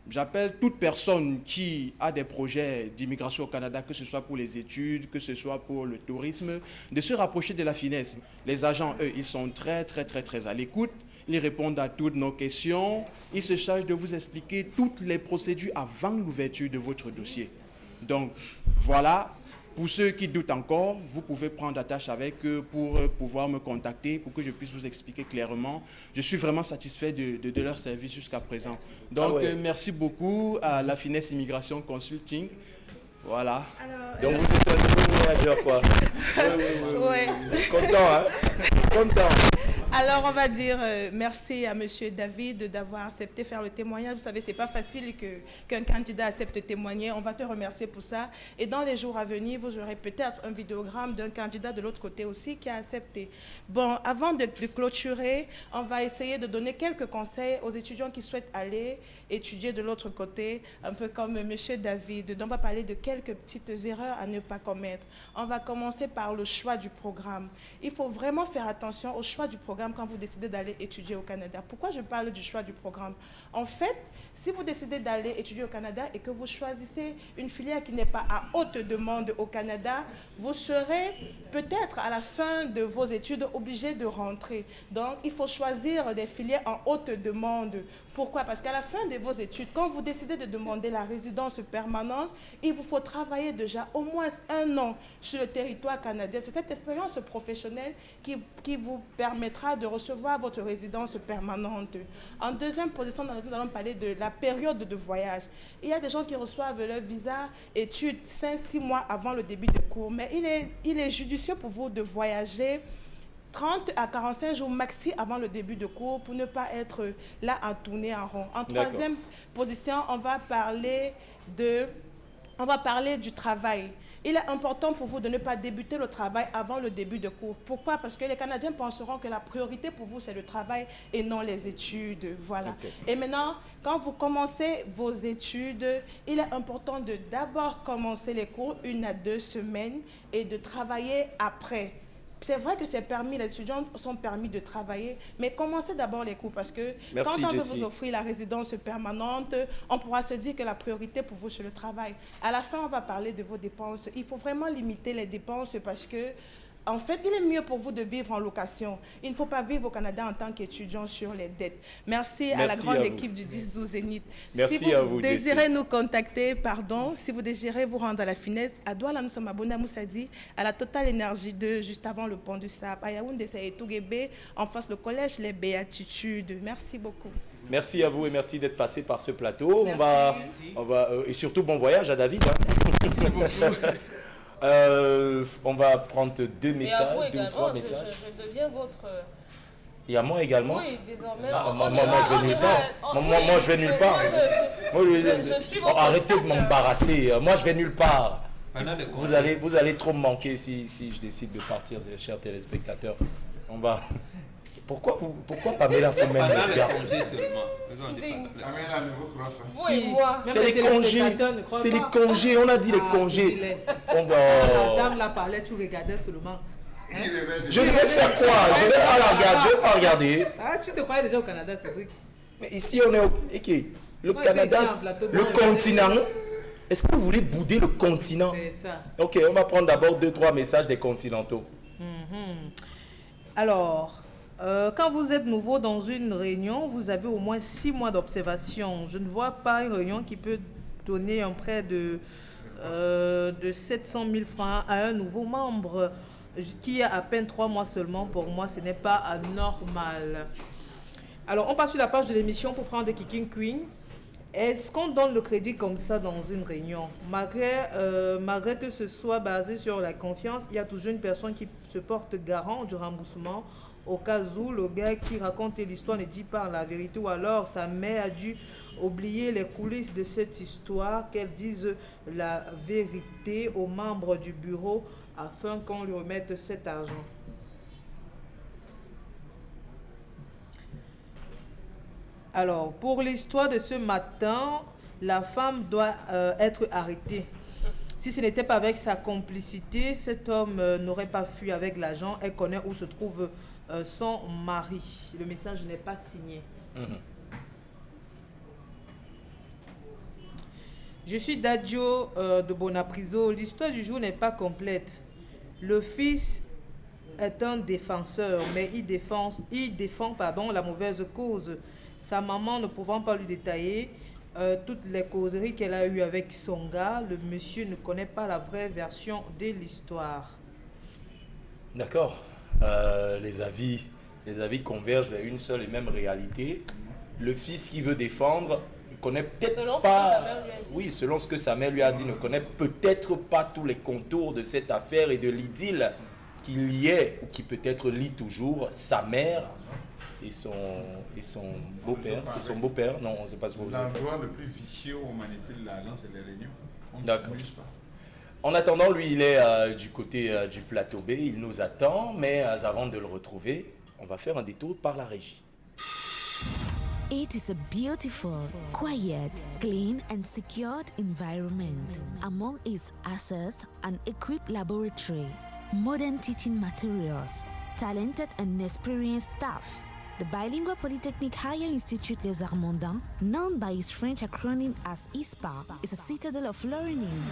J'appelle toute personne qui a des projets d'immigration au Canada, que ce soit pour les études, que ce soit pour le tourisme, de se rapprocher de la finesse. Les agents, eux, ils sont très à l'écoute. Ils répondent à toutes nos questions. Ils se chargent de vous expliquer toutes les procédures avant l'ouverture de votre dossier. Donc, voilà. Pour ceux qui doutent encore, vous pouvez prendre attache avec eux pour pouvoir me contacter, pour que je puisse vous expliquer clairement. Je suis vraiment satisfait de leur service jusqu'à présent. Donc, merci beaucoup à la Finesse Immigration Consulting. Voilà. Alors, donc, vous êtes un nouveau manager, quoi. Oui. Content, hein? Content. Alors, on va dire merci à M. David d'avoir accepté faire le témoignage. Vous savez, ce n'est pas facile qu'un candidat accepte témoigner. On va te remercier pour ça. Et dans les jours à venir, vous aurez peut-être un vidéogramme d'un candidat de l'autre côté aussi qui a accepté. Bon, avant de clôturer, on va essayer de donner quelques conseils aux étudiants qui souhaitent aller étudier de l'autre côté, un peu comme M. David. Donc, on va parler de quelques petites erreurs à ne pas commettre. On va commencer par le choix du programme. Il faut vraiment faire attention au choix du programme quand vous décidez d'aller étudier au Canada. Pourquoi je parle du choix du programme? En fait, si vous décidez d'aller étudier au Canada et que vous choisissez une filière qui n'est pas à haute demande au Canada, vous serez peut-être à la fin de vos études obligé de rentrer. Donc, il faut choisir des filières en haute demande. Pourquoi? Parce qu'à la fin de vos études, quand vous décidez de demander la résidence permanente, il vous faut travailler déjà au moins 1 an sur le territoire canadien. C'est cette expérience professionnelle qui vous permettra de recevoir votre résidence permanente. En deuxième position, nous allons parler de la période de voyage. Il y a des gens qui reçoivent leur visa études 5-6 mois avant le début de cours, mais il est judicieux pour vous de voyager 30 à 45 jours maxi avant le début de cours pour ne pas être là à tourner en rond. En troisième position, on va parler du travail. Il est important pour vous de ne pas débuter le travail avant le début de cours. Pourquoi? Parce que les Canadiens penseront que la priorité pour vous, c'est le travail et non les études. Voilà. Et maintenant, quand vous commencez vos études, il est important de d'abord commencer les cours 1 à 2 semaines et de travailler après. C'est vrai que c'est permis, les étudiants sont permis de travailler, mais commencez d'abord les cours parce que quand on veut vous offrir la résidence permanente, on pourra se dire que la priorité pour vous, c'est le travail. À la fin, on va parler de vos dépenses. Il faut vraiment limiter les dépenses parce que, en fait, il est mieux pour vous de vivre en location. Il ne faut pas vivre au Canada en tant qu'étudiant sur les dettes. Merci à la grande équipe du 10-12 Zénith. Merci à vous. Si vous désirez nous contacter, si vous désirez vous rendre à la finesse, à Douala, nous sommes abonnés à Moussadi, à la Total Énergie 2, juste avant le pont de Sap. À Yaoundé, c'est Etouguébé, en face le collège Les Béatitudes. Merci beaucoup. Merci à vous et merci d'être passé par ce plateau. Et surtout, bon voyage à David. Hein. Merci beaucoup. On va prendre 2 messages, 2 ou 3 messages. Je deviens votre... Et à moi également? Oui, désormais. Moi, je vais nulle part. Moi, je vais nulle part. Je suis votre arrêtez de m'embarrasser. Moi, je vais nulle part. Vous allez trop me manquer si je décide de partir, chers téléspectateurs. On va... Pourquoi Pamela faut même le gars? C'est les congés. C'est les congés. On a dit les congés. La dame la parlait, tu regardais seulement. Je devais faire quoi? Je ne vais pas la regarder. Je vais pas regarder. Tu te croyais déjà au Canada, Cédric? Mais ici, on est au... Le Canada, le continent. Est-ce que vous voulez bouder le continent? C'est ça. Ok, on va prendre d'abord 2-3 messages des continentaux. Alors... quand vous êtes nouveau dans une réunion, vous avez au moins 6 mois d'observation. Je ne vois pas une réunion qui peut donner un prêt de 700 000 francs à un nouveau membre qui a à peine 3 mois seulement. Pour moi, ce n'est pas anormal. Alors, on passe sur la page de l'émission pour prendre des Kicking Queen. Est-ce qu'on donne le crédit comme ça dans une réunion? Malgré que ce soit basé sur la confiance, il y a toujours une personne qui se porte garant du remboursement au cas où le gars qui raconte l'histoire ne dit pas la vérité ou alors sa mère a dû oublier les coulisses de cette histoire, qu'elle dise la vérité aux membres du bureau afin qu'on lui remette cet argent. Alors, pour l'histoire de ce matin, la femme doit être arrêtée. Si ce n'était pas avec sa complicité, cet homme n'aurait pas fui avec l'agent. Elle connaît où se trouve son mari. Le message n'est pas signé. Je suis Dadjo de Bonapriso. L'histoire du jour n'est pas complète. Le fils est un défenseur, mais il défend la mauvaise cause. Sa maman ne pouvant pas lui détailler toutes les causeries qu'elle a eues avec son gars, le monsieur ne connaît pas la vraie version de l'histoire. D'accord. Les avis convergent vers une seule et même réalité. Le fils qui veut défendre ne connaît peut-être pas... Oui, selon ce que sa mère lui a dit, ne connaît peut-être pas tous les contours de cette affaire et de l'idylle qu'il y ait, ou qui peut-être lie toujours sa mère et son beau-père. C'est son beau-père? Non, on ne sait pas ce que vous avez. L'endroit le plus vicieux où on manipule l'argent, c'est les réunions. D'accord. En attendant, lui, il est du côté du plateau B, il nous attend, mais avant de le retrouver, on va faire un détour par la régie. It is a beautiful, quiet, clean and secured environment. Among its assets, an equipped laboratory, modern teaching materials, talented and experienced staff. The bilingual Polytechnic Higher Institute Les Armandins, known by its French acronym as ISPA, is a citadel of learning.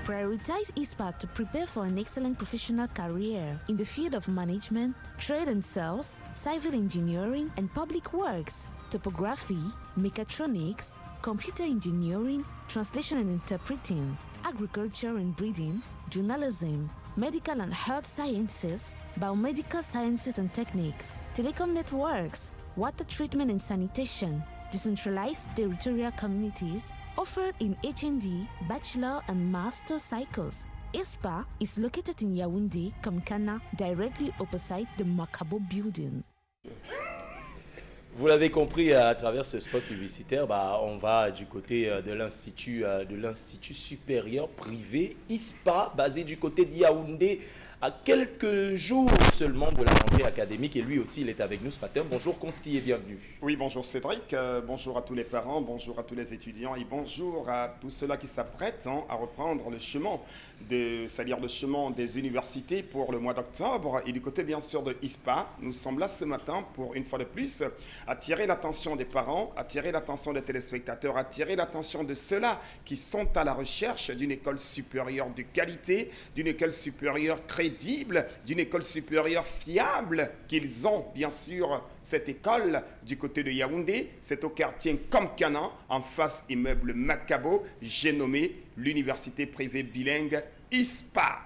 Prioritize ISPA to prepare for an excellent professional career in the field of management, trade and sales, civil engineering and public works, topography, mechatronics, computer engineering, translation and interpreting, agriculture and breeding, journalism, medical and health sciences, biomedical sciences and techniques, telecom networks, water treatment and sanitation, decentralized territorial communities, offered in HND, bachelor and master cycles. ISPA is located in Yaoundé, Komkana, directly opposite the Makabo building. Vous l'avez compris à travers ce spot publicitaire, on va du côté de l'Institut supérieur privé ISPA, basé du côté de Yaoundé, à quelques jours seulement de la rentrée académique. Et lui aussi, il est avec nous ce matin. Bonjour Consti et bienvenue. Oui, bonjour Cédric, bonjour à tous les parents, bonjour à tous les étudiants et bonjour à tous ceux-là qui s'apprêtent à reprendre le chemin, c'est-à-dire le chemin des universités pour le mois d'octobre. Et du côté bien sûr de ISPA, nous sommes là ce matin pour une fois de plus attirer l'attention des parents, attirer l'attention des téléspectateurs, attirer l'attention de ceux-là qui sont à la recherche d'une école supérieure de qualité, d'une école supérieure crédible, d'une école supérieure fiable, qu'ils ont bien sûr cette école du côté de Yaoundé. C'est au quartier Komkana, en face immeuble Makabo, j'ai nommé l'université privée bilingue ISPA.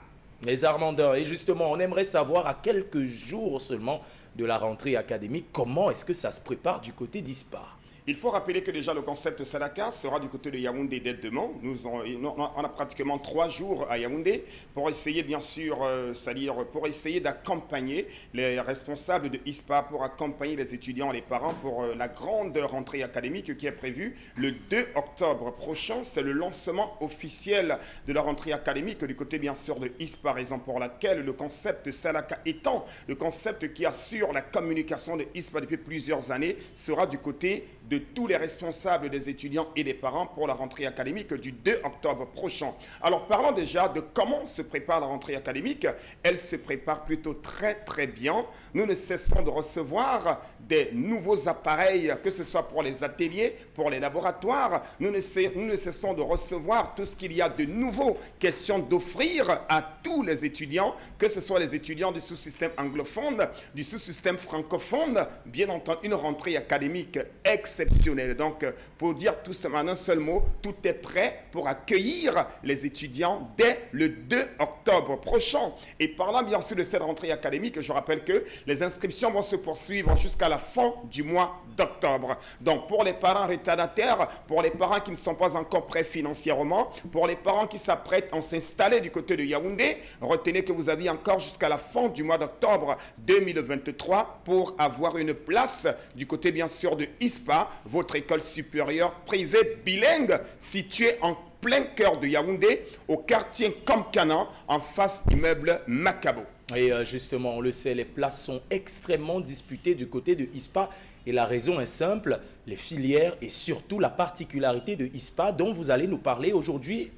Les Armandins, et justement, on aimerait savoir à quelques jours seulement de la rentrée académique, comment est-ce que ça se prépare du côté d'ISPA? Il faut rappeler que déjà le concept Salaka sera du côté de Yaoundé dès demain. On a pratiquement 3 jours à Yaoundé pour essayer bien sûr, c'est-à-dire pour essayer d'accompagner les responsables de ISPA, pour accompagner les étudiants, les parents pour la grande rentrée académique qui est prévue le 2 octobre prochain. C'est le lancement officiel de la rentrée académique du côté bien sûr de ISPA, raison pour laquelle le concept Salaka étant le concept qui assure la communication de ISPA depuis plusieurs années sera du côté de tous les responsables des étudiants et des parents pour la rentrée académique du 2 octobre prochain. Alors parlons déjà de comment se prépare la rentrée académique. Elle se prépare plutôt très très bien. Nous ne cessons de recevoir des nouveaux appareils, que ce soit pour les ateliers, pour les laboratoires. Nous ne cessons de recevoir tout ce qu'il y a de nouveau, question d'offrir à tous les étudiants, que ce soit les étudiants du sous-système anglophone, du sous-système francophone, bien entendu une rentrée académique exceptionnelle. Donc, pour dire tout ça en un seul mot, tout est prêt pour accueillir les étudiants dès le 2 octobre prochain. Et parlant bien sûr de cette rentrée académique, je rappelle que les inscriptions vont se poursuivre jusqu'à la fin du mois d'octobre. Donc, pour les parents retardataires, pour les parents qui ne sont pas encore prêts financièrement, pour les parents qui s'apprêtent à s'installer du côté de Yaoundé, retenez que vous avez encore jusqu'à la fin du mois d'octobre 2023 pour avoir une place du côté bien sûr de ISPA, votre école supérieure privée bilingue située en plein cœur de Yaoundé, au quartier Komkana, en face d'immeuble Makabo. Et justement, on le sait, les places sont extrêmement disputées du côté de ISPA. Et la raison est simple, les filières et surtout la particularité de ISPA dont vous allez nous parler aujourd'hui,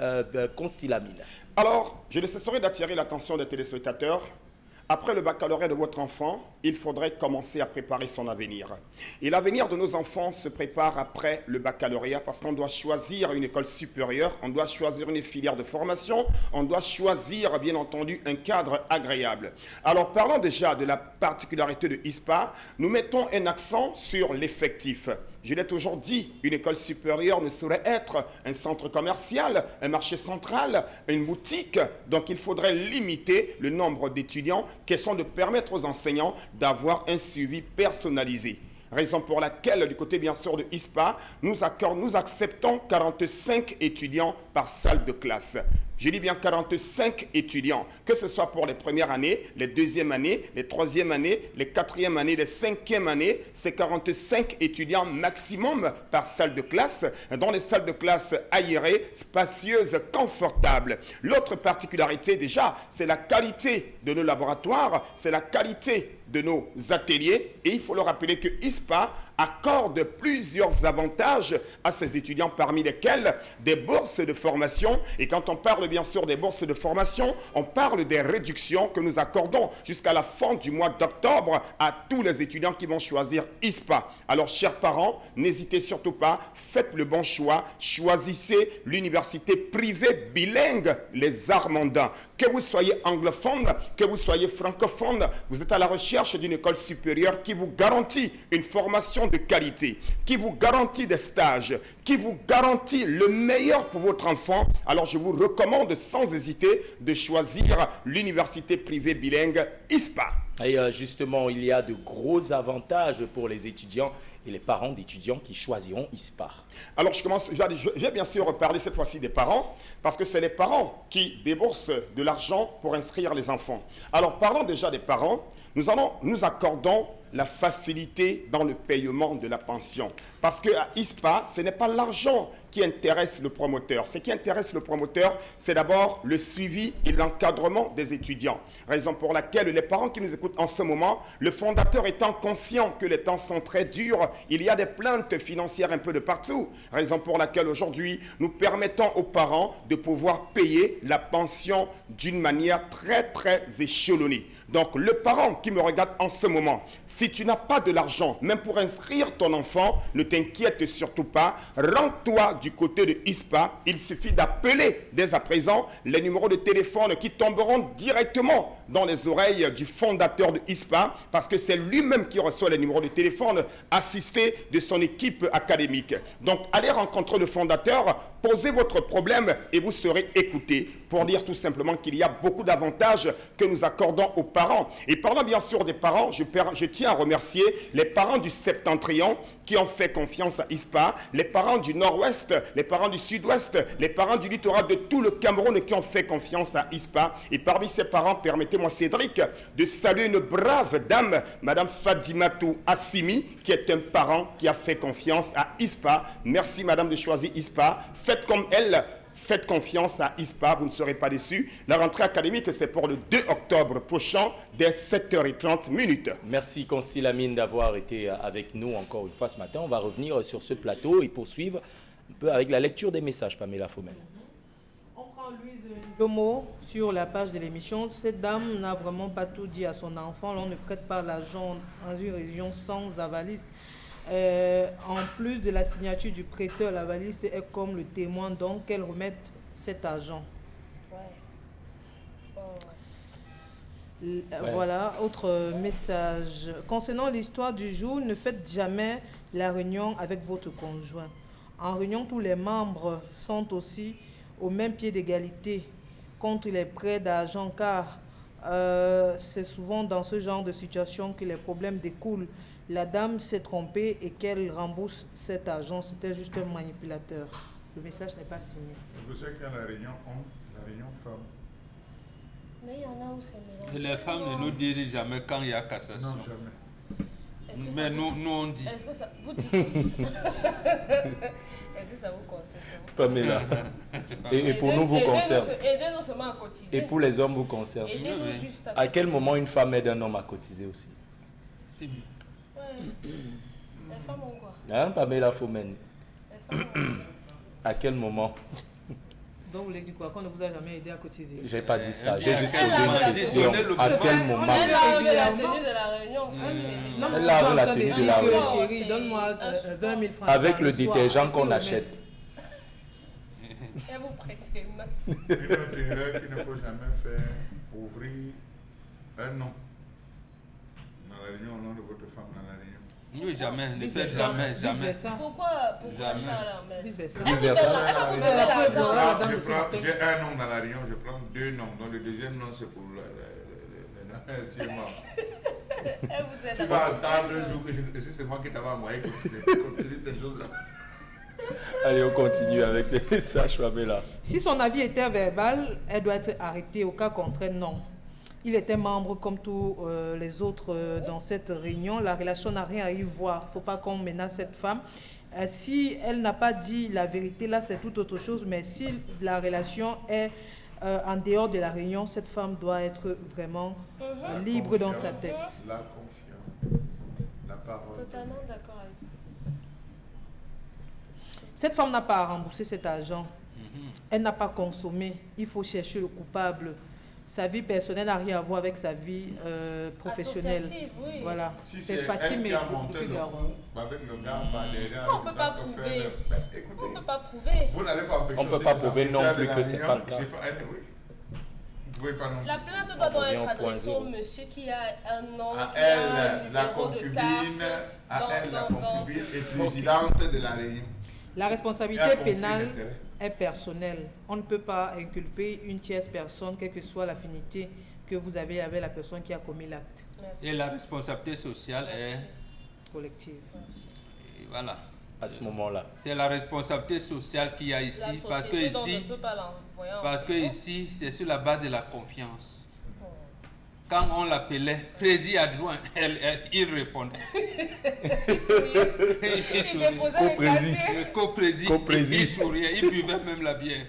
Consti-Lamine. Alors, je ne cesserai d'attirer l'attention des téléspectateurs. Après le baccalauréat de votre enfant, il faudrait commencer à préparer son avenir. Et l'avenir de nos enfants se prépare après le baccalauréat parce qu'on doit choisir une école supérieure, on doit choisir une filière de formation, on doit choisir, bien entendu, un cadre agréable. Alors, parlons déjà de la particularité de ISPA. Nous mettons un accent sur l'effectif. Je l'ai toujours dit, une école supérieure ne saurait être un centre commercial, un marché central, une boutique. Donc, il faudrait limiter le nombre d'étudiants, question de permettre aux enseignants d'avoir un suivi personnalisé. Raison pour laquelle, du côté bien sûr de ISPA, nous acceptons 45 étudiants par salle de classe. Je dis bien 45 étudiants, que ce soit pour les premières années, les deuxièmes années, les troisièmes années, les quatrièmes années, les cinquièmes années. C'est 45 étudiants maximum par salle de classe, dans les salles de classe aérées, spacieuses, confortables. L'autre particularité déjà, c'est la qualité de nos laboratoires, c'est la qualité de nos ateliers. Et il faut le rappeler que ISPA accorde plusieurs avantages à ses étudiants, parmi lesquels des bourses de formation. Et quand on parle bien sûr des bourses de formation, on parle des réductions que nous accordons jusqu'à la fin du mois d'octobre à tous les étudiants qui vont choisir ISPA. Alors, chers parents, n'hésitez surtout pas, faites le bon choix, choisissez l'université privée bilingue, les Armandins. Que vous soyez anglophone, que vous soyez francophone, vous êtes à la recherche d'une école supérieure qui vous garantit une formation de qualité, qui vous garantit des stages, qui vous garantit le meilleur pour votre enfant. Alors, je vous recommande sans hésiter de choisir l'université privée bilingue ISPA. Et justement, il y a de gros avantages pour les étudiants et les parents d'étudiants qui choisiront ISPA. Alors, je vais bien sûr parler cette fois-ci des parents, parce que c'est les parents qui déboursent de l'argent pour inscrire les enfants. Alors, parlons déjà des parents. Nous accordons la facilité dans le paiement de la pension. Parce qu'à ISPA, ce n'est pas l'argent qui intéresse le promoteur. Ce qui intéresse le promoteur, c'est d'abord le suivi et l'encadrement des étudiants. Raison pour laquelle les parents qui nous écoutent en ce moment, le fondateur étant conscient que les temps sont très durs, il y a des plaintes financières un peu de partout. Raison pour laquelle aujourd'hui, nous permettons aux parents de pouvoir payer la pension d'une manière très très échelonnée. Donc le parent qui me regarde en ce moment, si tu n'as pas de l'argent, même pour inscrire ton enfant, ne t'inquiète surtout pas, rends-toi du côté de ISPA. Il suffit d'appeler dès à présent les numéros de téléphone qui tomberont directement dans les oreilles du fondateur de ISPA, parce que c'est lui-même qui reçoit les numéros de téléphone assisté de son équipe académique. Donc allez rencontrer le fondateur, posez votre problème et vous serez écouté, pour dire tout simplement qu'il y a beaucoup d'avantages que nous accordons aux parents. Et parlant bien sûr des parents, je tiens à remercier les parents du Septentrion qui ont fait confiance à ISPA, les parents du Nord-Ouest, les parents du Sud-Ouest, les parents du littoral de tout le Cameroun qui ont fait confiance à ISPA. Et parmi ces parents, permettez-moi, Cédric, de saluer une brave dame, Madame Fadimatou Assimi, qui est un parent qui a fait confiance à ISPA. Merci Madame de choisir ISPA. Faites comme elle. Faites confiance à ISPA, vous ne serez pas déçus. La rentrée académique, c'est pour le 2 octobre prochain, dès 7h30. Merci Consti-Lamine d'avoir été avec nous encore une fois ce matin. On va revenir sur ce plateau et poursuivre un peu avec la lecture des messages, Pamela Fomel. On prend Louise Njomo sur la page de l'émission. Cette dame n'a vraiment pas tout dit à son enfant. L'on ne prête pas l'argent dans une région sans avaliste. En plus de la signature du prêteur, l'avaliste est comme le témoin, donc qu'elle remette cet argent. Voilà, autre message. Concernant l'histoire du jour, ne faites jamais la réunion avec votre conjoint. En réunion, tous les membres sont aussi au même pied d'égalité contre les prêts d'argent, car c'est souvent dans ce genre de situation que les problèmes découlent. La dame s'est trompée et qu'elle rembourse cet argent. C'était juste un manipulateur. Le message n'est pas signé. Vous savez qu'à la réunion femme. Mais il y en a où c'est mélangé. Les femmes ne nous disent jamais quand il y a cassation. Non, jamais. Mais nous on dit. Est-ce que ça vous dit? Est-ce que ça vous concerne? Pamela. Et pour nous, vous concerne. Aidez-nous seulement à cotiser. Et pour les hommes, vous concerne. Aidez-nous juste à quel moment une femme aide un homme à cotiser aussi? C'est bien. femmes ont quoi? Hein, Pamela Fomen? À quel moment? Donc, vous voulez dire quoi? Qu'on ne vous a jamais aidé à cotiser? J'ai pas dit ça, j'ai juste posé une question. À quel moment? Elle a enlevé la tenue de la réunion. Elle a enlevé la tenue de la réunion. Chérie, donne-moi 20 000 francs. Avec le détergent qu'on achète. Elle vous prête ses mains. Une autre erreur qu'il ne faut jamais faire, ouvrir un nom dans la réunion au nom de votre femme dans la réunion. Oui, jamais, ne faites jamais. Pourquoi Charles? Vice-versa. J'ai un nom dans la réunion, je prends 2 noms. Donc le deuxième nom, c'est pour le tu es mort. Tu vas attendre un jour que si c'est moi qui t'avais envoyé, que tu dis des choses là. Allez, on continue avec les messages, Pamela. Si son avis était verbal, elle doit être arrêtée. Au cas contraire, non. Il était membre comme tous les autres dans cette réunion. La relation n'a rien à y voir. Il ne faut pas qu'on menace cette femme. Si elle n'a pas dit la vérité, là, c'est tout autre chose. Mais si la relation est en dehors de la réunion, cette femme doit être vraiment libre dans sa tête. La confiance, la parole. Totalement d'accord avec vous. Cette femme n'a pas à rembourser cet argent. Elle n'a pas consommé. Il faut chercher le coupable. Sa vie personnelle n'a rien à voir avec sa vie professionnelle. Oui. Voilà. Si c'est Fatima qui a monté le coup avec le gars par derrière, on ne peut pas prouver. Écoutez, on ne peut pas prouver. Vous n'allez pas empêcher. On ne peut pas prouver non plus que ce n'est pas le cas. Vous pouvez pas non plus. La plainte doit donc être adressée au monsieur qui a un nom, à qui a un elle, la numéro de concubine, carte. à elle, la concubine et présidente de la réunion. La responsabilité pénale est personnelle. On ne peut pas inculper une tierce personne, quelle que soit l'affinité que vous avez avec la personne qui a commis l'acte. Et la responsabilité sociale est collective. Et voilà. À ce moment-là. C'est la responsabilité sociale qu'il y a ici, parce que ici, c'est sur la base de la confiance. Quand on l'appelait président adjoint, il répondait. Il souriait. Il souriait. Il buvait même la bière.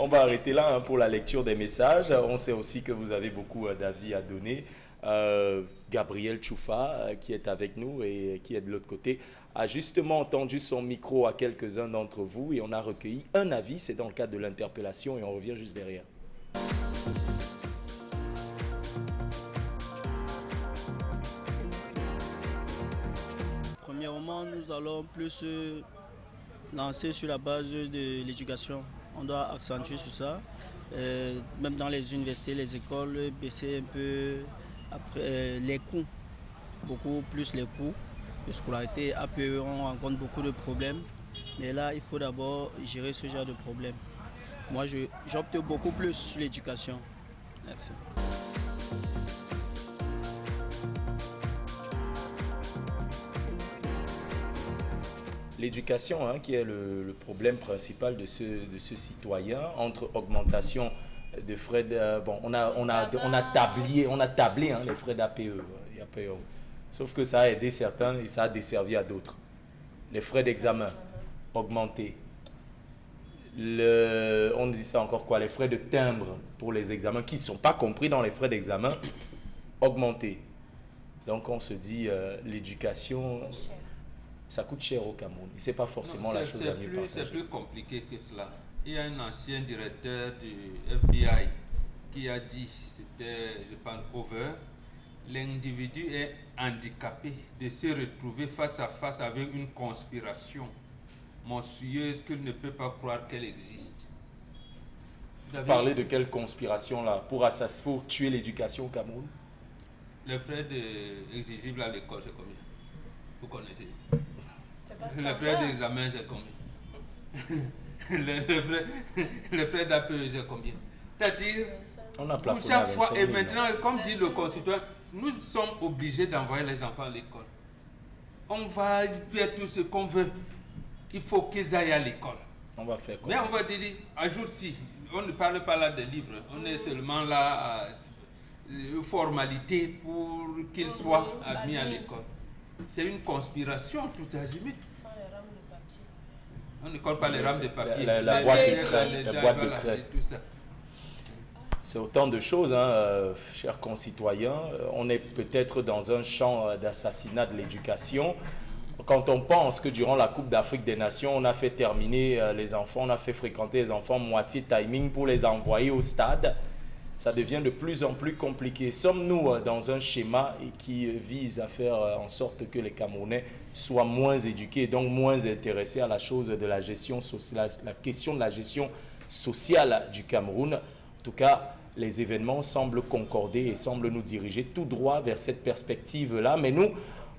On va arrêter là pour la lecture des messages. On sait aussi que vous avez beaucoup d'avis à donner. Gabriel Choufa, qui est avec nous et qui est de l'autre côté, a justement entendu son micro à quelques-uns d'entre vous et on a recueilli un avis. C'est dans le cadre de l'interpellation et on revient juste derrière. Premièrement, nous allons plus lancer sur la base de l'éducation. On doit accentuer sur ça. Même dans les universités, les écoles, baisser un peu après, les coûts, beaucoup plus les coûts de scolarité. APE, on rencontre beaucoup de problèmes. Mais là, il faut d'abord gérer ce genre de problèmes. Moi, j'opte beaucoup plus sur l'éducation. Merci. L'éducation, qui est le problème principal de ce citoyen, entre augmentation de frais de... on a tablé les frais d'APE. Sauf que ça a aidé certains et ça a desservi à d'autres. Les frais d'examen augmentés. On dit ça encore quoi? Les frais de timbre pour les examens qui ne sont pas compris dans les frais d'examen augmentés. Donc on se dit l'éducation... Ça coûte cher au Cameroun. Et ce n'est pas forcément la chose à mieux partager. C'est plus compliqué que cela. Il y a un ancien directeur du FBI qui a dit, c'était, je pense, over, l'individu est handicapé de se retrouver face à face avec une conspiration monstrueuse qu'il ne peut pas croire qu'elle existe. Vous parlez de quelle conspiration là pour tuer l'éducation au Cameroun? Les frais exigibles à l'école, c'est combien? Vous connaissez? Les frais d'examen, c'est combien? les frais d'APE, c'est combien? C'est-à-dire, pour chaque fois, et maintenant, comme dit le concitoyen, nous sommes obligés d'envoyer les enfants à l'école. On va faire tout ce qu'on veut. Il faut qu'ils aillent à l'école. On va faire quoi? Mais on va dire, ajoute-ci. On ne parle pas là de livres. On est seulement là à formalité pour qu'ils soient admis à l'école. C'est une conspiration tout azimut. Sans les rames de papier. On ne colle pas les rames de papier. La boîte de craie. Tout ça. C'est autant de choses, chers concitoyens. On est peut-être dans un champ d'assassinat de l'éducation. Quand on pense que durant la Coupe d'Afrique des Nations, on a fait terminer les enfants, on a fait fréquenter les enfants moitié timing pour les envoyer au stade, ça devient de plus en plus compliqué. Sommes-nous dans un schéma qui vise à faire en sorte que les Camerounais soient moins éduqués, donc moins intéressés à la chose de la gestion sociale, la question de la gestion sociale du Cameroun? En tout cas, les événements semblent concorder et semblent nous diriger tout droit vers cette perspective-là. Mais nous,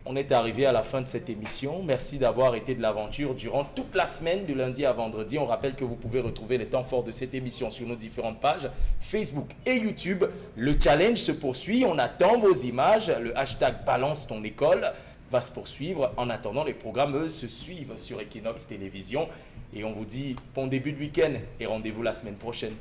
on est arrivé à la fin de cette émission. Merci d'avoir été de l'aventure durant toute la semaine, du lundi à vendredi. On rappelle que vous pouvez retrouver les temps forts de cette émission sur nos différentes pages Facebook et YouTube. Le challenge se poursuit. On attend vos images. Le hashtag Balance ton école va se poursuivre. En attendant, les programmes, eux, se suivent sur Equinox Télévision. Et on vous dit bon début de week-end et rendez-vous la semaine prochaine.